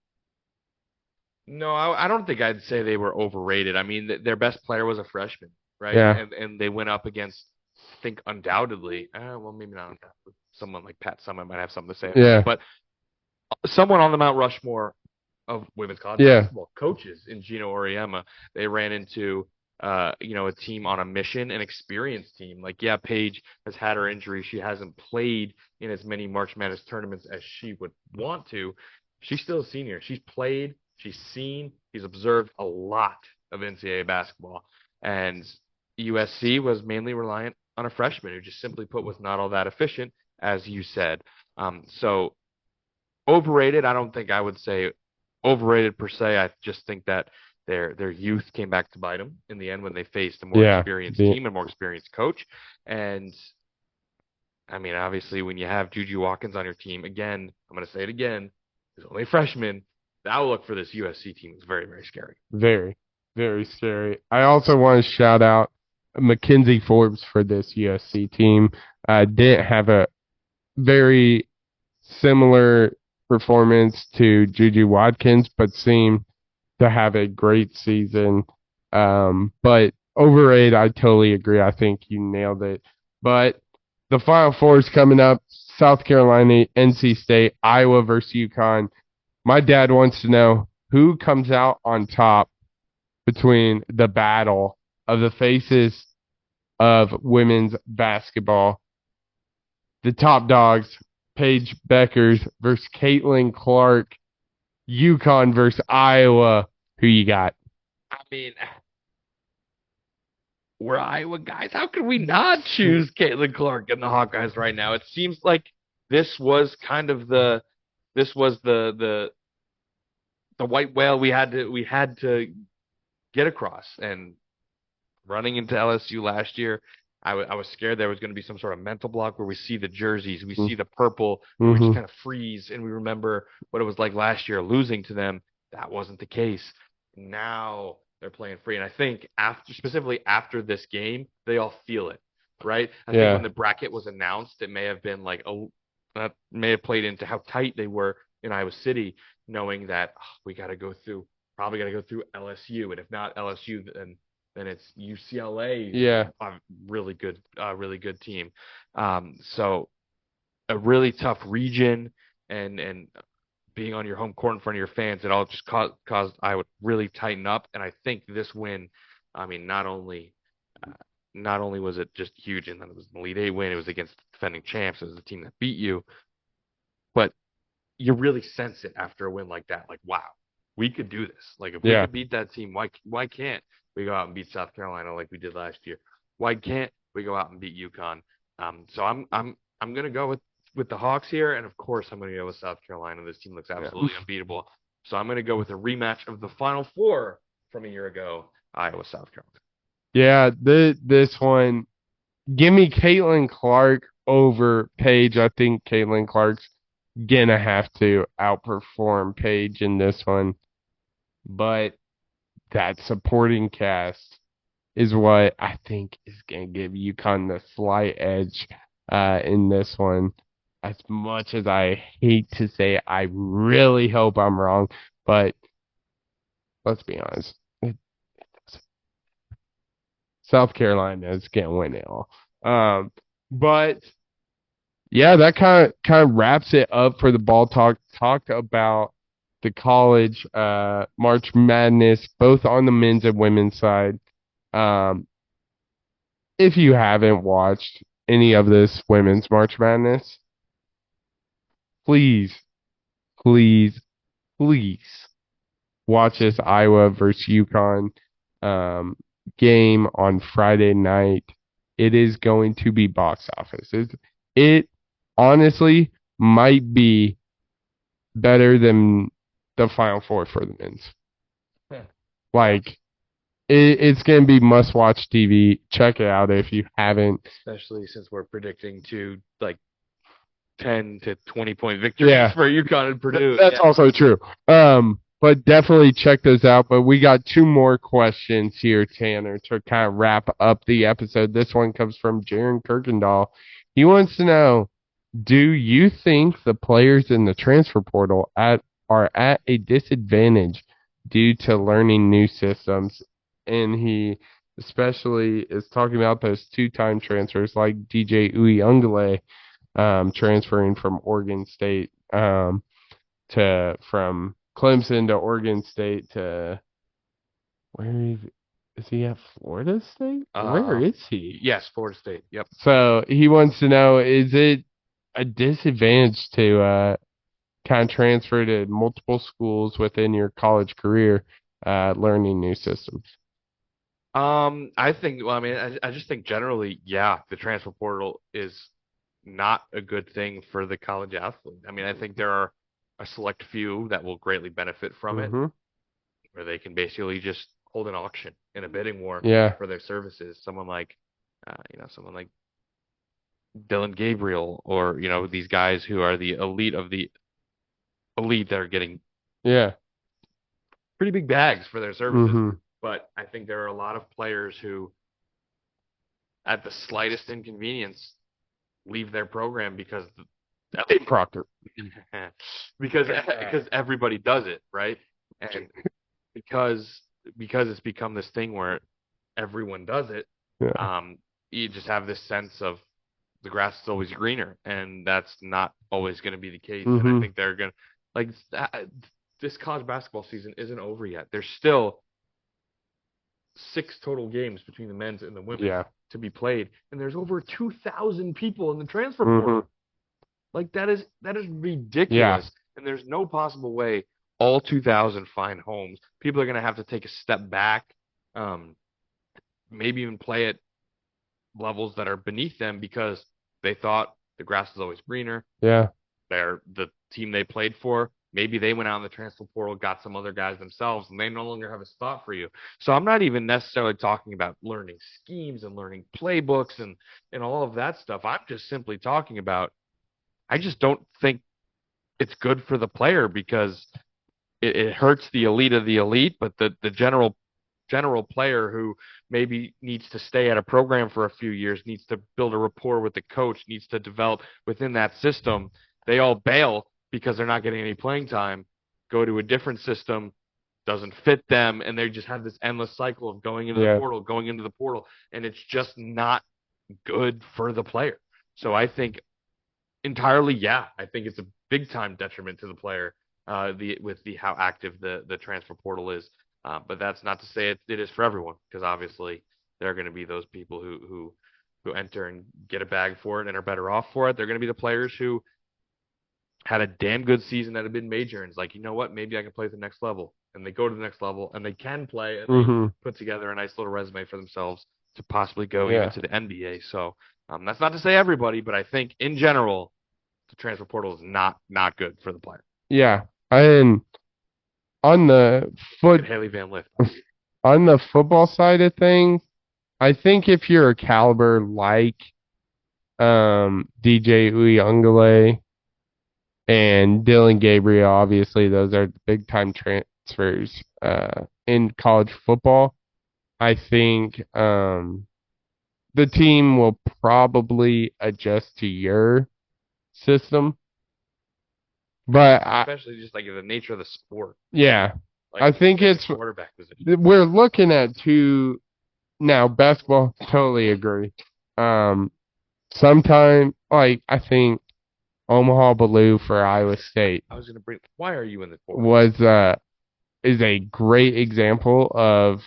No, I don't think I'd say they were overrated. I mean, their best player was a freshman, right? Yeah. And they went up against, I think, undoubtedly, well, maybe not undoubtedly, someone like Pat Summitt might have something to say about Yeah. it, but someone on the Mount Rushmore of women's college Yeah. basketball coaches in Gino Auriemma. They ran into a team on a mission, an experienced team. Like, yeah, Paige has had her injury. She hasn't played in as many March Madness tournaments as she would want to. She's still a senior. She's played, she's seen, she's observed a lot of NCAA basketball. And USC was mainly reliant on a freshman who just simply put was not all that efficient, as you said. So overrated, I don't think I would say overrated per se. I just think that their youth came back to bite them in the end when they faced a more experienced team and more experienced coach. And I mean, obviously, when you have Juju Watkins on your team, again, I'm going to say it again, he's only a freshman. The outlook for this USC team is very, very scary. Very, very scary. I also want to shout out Mackenzie Forbes for this USC team. Didn't have a very similar performance to Juju Watkins, but seemed to have a great season. But overrated, I totally agree. I think you nailed it. But The Final Four is coming up. South Carolina, NC State, Iowa versus UConn. My dad wants to know who comes out on top between the battle of the faces of women's basketball. The top dogs, Paige Bueckers versus Caitlin Clark. UConn versus Iowa. Who you got? I mean, we're Iowa guys. How could we not choose Caitlin Clark and the Hawkeyes right now? It seems like this was kind of the white whale we had to get across. And running into LSU last year, I was scared there was going to be some sort of mental block where we see the jerseys, we see the purple, and we just kind of freeze, and we remember what it was like last year losing to them. That wasn't the case. Now they're playing free, and I think specifically after this game, they all feel it, right? I think when the bracket was announced, it may have been like that may have played into how tight they were in Iowa City, knowing that we probably got to go through LSU, and if not LSU, then it's UCLA. Yeah. A really good team. So a really tough region, and being on your home court in front of your fans, it all just caused Iowa to really tighten up. And I think this win, I mean, not only was it just huge, and then it was an Elite Eight win, it was against defending champs, it was the team that beat you, but you really sense it after a win like that. Like, wow, we could do this. Like, if we could beat that team, why can't we go out and beat South Carolina like we did last year? Why can't we go out and beat UConn? So I'm gonna go with the Hawks here, and of course I'm gonna go with South Carolina. This team looks absolutely unbeatable. So I'm gonna go with a rematch of the Final Four from a year ago, Iowa, South Carolina. Yeah, this one, give me Caitlin Clark over Paige. I think Caitlin Clark's gonna have to outperform Paige in this one, but that supporting cast is what I think is gonna give UConn the slight edge in this one. As much as I hate to say, I really hope I'm wrong, but let's be honest. South Carolina is gonna win it all. But yeah, that kind of wraps it up for the ball talk. Talked about the college March Madness, both on the men's and women's side. If you haven't watched any of this women's March Madness, please, please, please watch this Iowa versus UConn game on Friday night. It is going to be box office. It honestly might be better than the Final Four for the men's. Like, it's going to be must-watch TV. Check it out if you haven't. Especially since we're predicting 10 to 20 point victories for UConn and Purdue. That's also true. But definitely check those out. But we got two more questions here, Tanner, to kind of wrap up the episode. This one comes from Jaron Kirkendall. He wants to know, do you think the players in the transfer portal are at a disadvantage due to learning new systems? And he especially is talking about those two-time transfers like DJ Uiagalelei transferring from Oregon State from Clemson to Oregon State to where is he at? Florida State? Where is he? Yes, Florida State. Yep. So he wants to know, is it a disadvantage to kind of transfer to multiple schools within your college career, learning new systems? I think, well, I mean, I just think generally, the transfer portal is not a good thing for the college athlete. I mean, I think there are a select few that will greatly benefit from it, where they can basically just hold an auction in a bidding war for their services. Someone like Dylan Gabriel, or these guys who are the elite of the elite that are getting pretty big bags for their services. But I think there are a lot of players who, at the slightest inconvenience, leave their program because Proctor. because everybody does it, right? And because it's become this thing where everyone does it, you just have this sense of the grass is always greener, and that's not always going to be the case. And I Mm-hmm. think they're going to this college basketball season isn't over yet. There's still 6 total games between the men's and the women's Yeah. to be played, and there's over 2,000 people in the transfer Mm-hmm. portal. Like that is Yeah. ridiculous, and there's no possible way all 2,000 find homes. People are going to have to take a step back, maybe even play at levels that are beneath them because they thought the grass is always greener. Yeah. They're the team they played for. Maybe they went out in the transfer portal, got some other guys themselves, and they no longer have a spot for you. So I'm not even necessarily talking about learning schemes and learning playbooks and all of that stuff. I'm just simply talking about I just don't think it's good for the player because it hurts the elite of the elite, but the general player who maybe needs to stay at a program for a few years, needs to build a rapport with the coach, needs to develop within that system, they all bail because they're not getting any playing time, go to a different system, doesn't fit them, and they just have this endless cycle of going into the portal, and it's just not good for the player. So I think entirely, I think it's a big time detriment to the player, with how active the transfer portal is. But that's not to say it is for everyone, because obviously there are going to be those people who enter and get a bag for it and are better off for it. They're going to be the players who had a damn good season that have been major and it's like, you know what, maybe I can play at the next level. And they go to the next level and they can play and they put together a nice little resume for themselves to possibly go even to the NBA. So that's not to say everybody, but I think in general, the transfer portal is not good for the player. Yeah. And on the Haley Van Lith. on the football side of things, I think if you're a caliber like DJ Uiagalelei and Dylan Gabriel, obviously those are big time transfers in college football. I think the team will probably adjust to your system. But especially just like the nature of the sport. Yeah. Like, I think it's quarterback position. We're looking at two now. Basketball, totally agree. Sometime like I think Omaha Blue for Iowa State. I was gonna bring. Why are you in the court? Is a great example of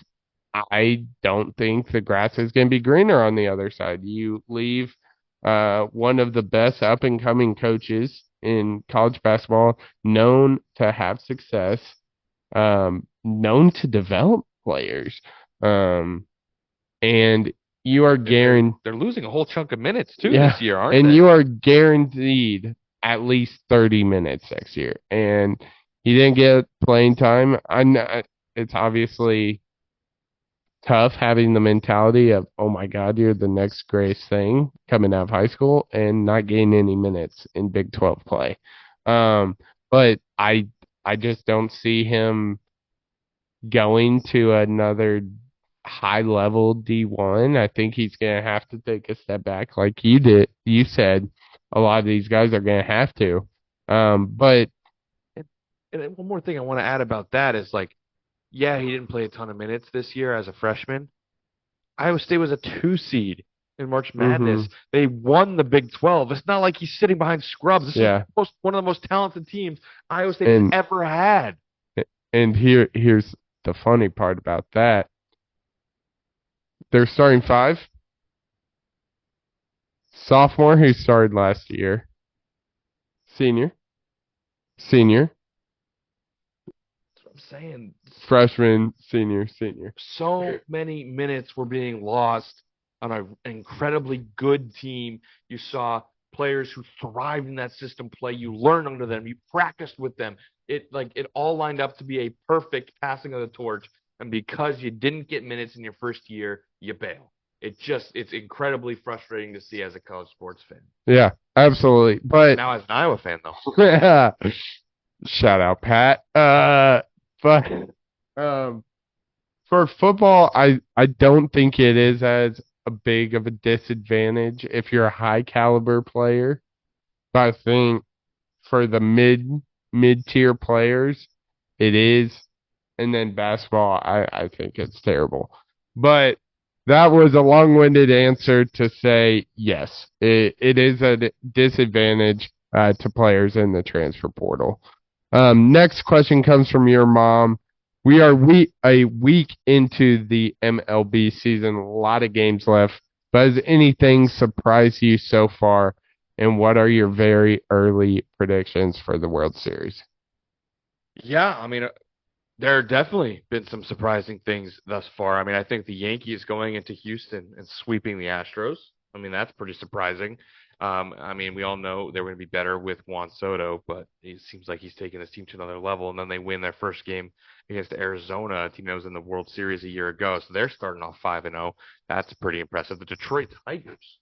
I don't think the grass is going to be greener on the other side. You leave one of the best up and coming coaches in college basketball, known to have success, known to develop players, and you are guaranteed. They're losing a whole chunk of minutes too this year, aren't they? And you are guaranteed at least 30 minutes next year. And he didn't get playing time. It's obviously tough having the mentality of, oh my God, you're the next greatest thing coming out of high school and not getting any minutes in Big 12 play. But I just don't see him going to another high level D1. I think he's going to have to take a step back like you said. A lot of these guys are going to have to. But and one more thing I want to add about that is like, yeah, he didn't play a ton of minutes this year as a freshman. Iowa State was a 2 seed in March Madness. They won the Big 12. It's not like he's sitting behind scrubs. This is one of the most talented teams Iowa State has ever had. And here's the funny part about that. They're starting 5. Sophomore who started last year. Senior. That's what I'm saying. Freshman, senior. So many minutes were being lost on an incredibly good team. You saw players who thrived in that system play. You learned under them. You practiced with them. It all lined up to be a perfect passing of the torch. And because you didn't get minutes in your first year, you bail. It's incredibly frustrating to see as a college sports fan. Yeah, absolutely. But now as an Iowa fan, though. Shout out, Pat. But for football, I don't think it is as a big of a disadvantage if you're a high caliber player. But I think for the mid-tier players, it is. And then basketball, I think it's terrible. But that was a long-winded answer to say yes. It is a disadvantage to players in the transfer portal. Next question comes from your mom. We are a week into the MLB season, a lot of games left. But has anything surprised you so far? And what are your very early predictions for the World Series? Yeah, I mean, there have definitely been some surprising things thus far. I mean, I think the Yankees going into Houston and sweeping the Astros. I mean, that's pretty surprising. I mean, we all know they're going to be better with Juan Soto, but it seems like he's taking this team to another level. And then they win their first game against Arizona, a team that was in the World Series a year ago. So they're starting off 5-0. That's pretty impressive. The Detroit Tigers,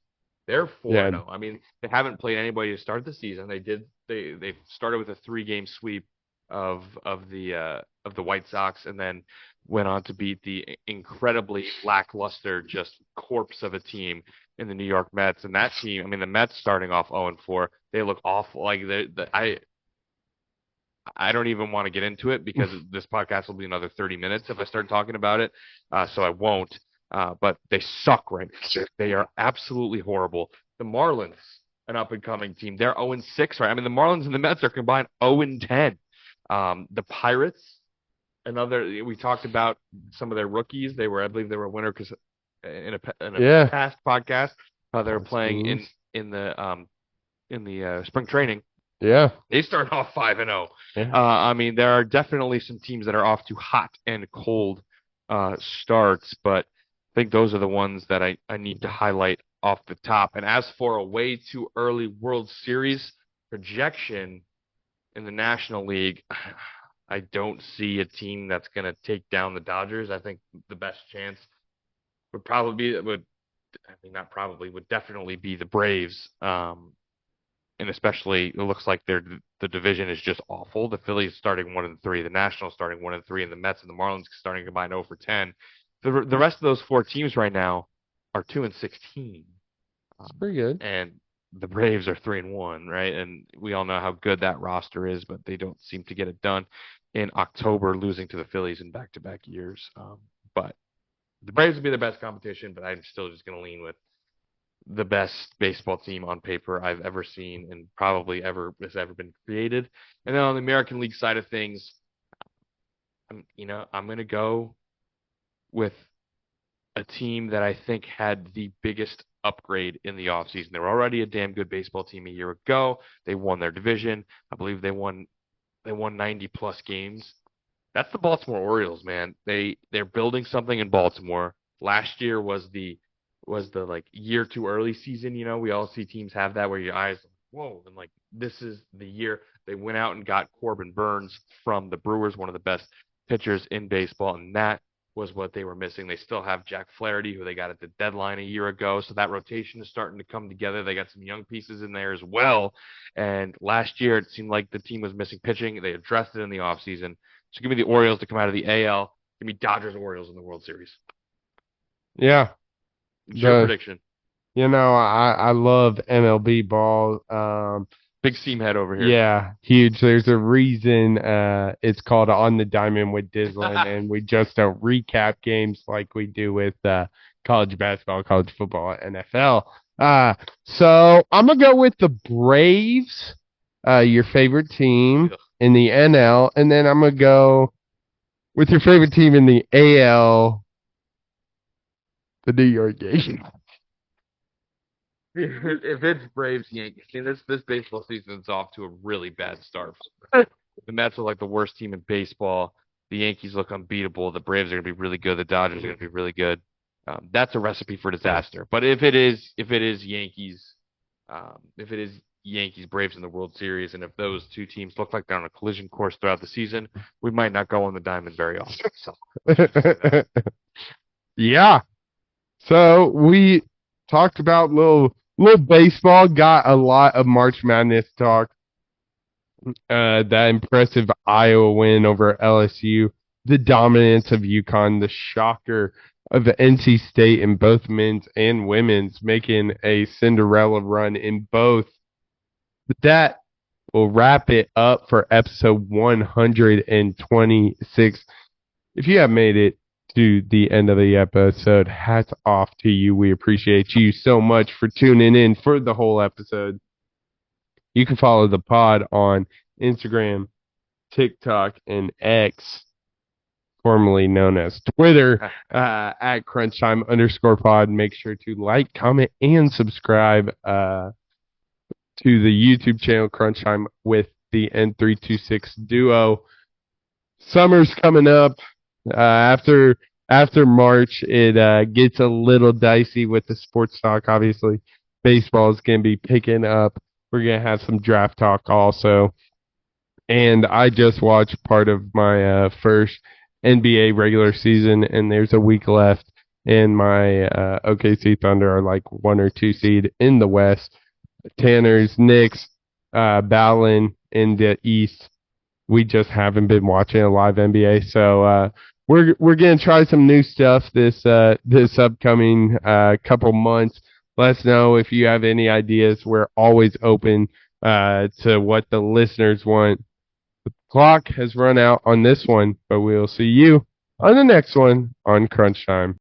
they're 4-0. I mean, they haven't played anybody to start the season. They started with a 3-game sweep of the White Sox, and then went on to beat the incredibly lackluster, just corpse of a team in the New York Mets. And that team, I mean, the Mets starting off 0-4, they look awful. Like I don't even want to get into it because this podcast will be another 30 minutes if I start talking about it. So I won't. But they suck right now. They are absolutely horrible. The Marlins, an up and coming team, they're 0-6 right. I mean, the Marlins and the Mets are combined 0-10. The Pirates, we talked about some of their rookies. I believe they were a winner because in a past podcast, they were playing in the spring training. Yeah, they started off 5-0. Yeah. I mean, there are definitely some teams that are off to hot and cold starts, but I think those are the ones that I need to highlight off the top. And as for a way too early World Series projection in the National League, I don't see a team that's going to take down the Dodgers. I think the best chance would definitely be the Braves. And especially, it looks like the division is just awful. The Phillies starting 1-3, the Nationals starting 1-3, and the Mets and the Marlins starting combined 0-10. The rest of those 4 teams right now are 2-16. That's pretty good. And the Braves are 3-1, right? And we all know how good that roster is, but they don't seem to get it done in October, losing to the Phillies in back-to-back years. But the Braves would be the best competition, but I'm still just going to lean with the best baseball team on paper I've ever seen and probably has ever been created. And then on the American League side of things, I'm going to go with a team that I think had the biggest upgrade in the offseason. They were already a damn good baseball team a year ago. They won their division. I believe they won 90 plus games. That's the Baltimore Orioles, man. They're building something in Baltimore. Last year was the like year too early season. We all see teams have that where your eyes, whoa, and like this is the year. They went out and got Corbin Burns from the Brewers, one of the best pitchers in baseball, and that was what they were missing. They still have Jack Flaherty, who they got at the deadline a year ago, so that rotation is starting to come together. They got some young pieces in there as well, and last year it seemed like the team was missing pitching. They addressed it in the offseason. So give me the Orioles to come out of the AL. Give me Dodgers-Orioles in the World Series. Yeah. What's your prediction? I love MLB ball. Big steam head over here. Yeah, huge. There's a reason it's called On the Diamond with Dislin, and we just don't recap games like we do with college basketball, college football, NFL. So I'm going to go with the Braves, your favorite team in the NL, and then I'm going to go with your favorite team in the AL, the New York Yankees. If it's Braves Yankees, see, this baseball season's off to a really bad start. The Mets are like the worst team in baseball. The Yankees look unbeatable. The Braves are going to be really good. The Dodgers are going to be really good. That's a recipe for disaster. But if it is Yankees, Braves in the World Series, and if those two teams look like they're on a collision course throughout the season, we might not go on the diamond very often. So. Yeah. So we talked about little baseball, got a lot of March Madness talk. That impressive Iowa win over LSU, the dominance of UConn, the shocker of NC State in both men's and women's, making a Cinderella run in both. But that will wrap it up for episode 126. If you have made it to the end of the episode. Hats off to you. We appreciate you so much for tuning in for the whole episode. You can follow the pod on Instagram, TikTok, and X, formerly known as Twitter, at crunchtime_pod. Make sure to like, comment, and subscribe to the YouTube channel Crunchtime with the N326 duo. Summer's coming up. After March, it gets a little dicey with the sports talk. Obviously, baseball is going to be picking up. We're going to have some draft talk also. And I just watched part of my first NBA regular season, and there's a week left. And my OKC Thunder are like 1 or 2 seed in the West. Tanner's Knicks battling in the East. We just haven't been watching a live NBA, so we're gonna try some new stuff this upcoming couple months. Let us know if you have any ideas. We're always open to what the listeners want. The clock has run out on this one, but we'll see you on the next one on Crunch Time.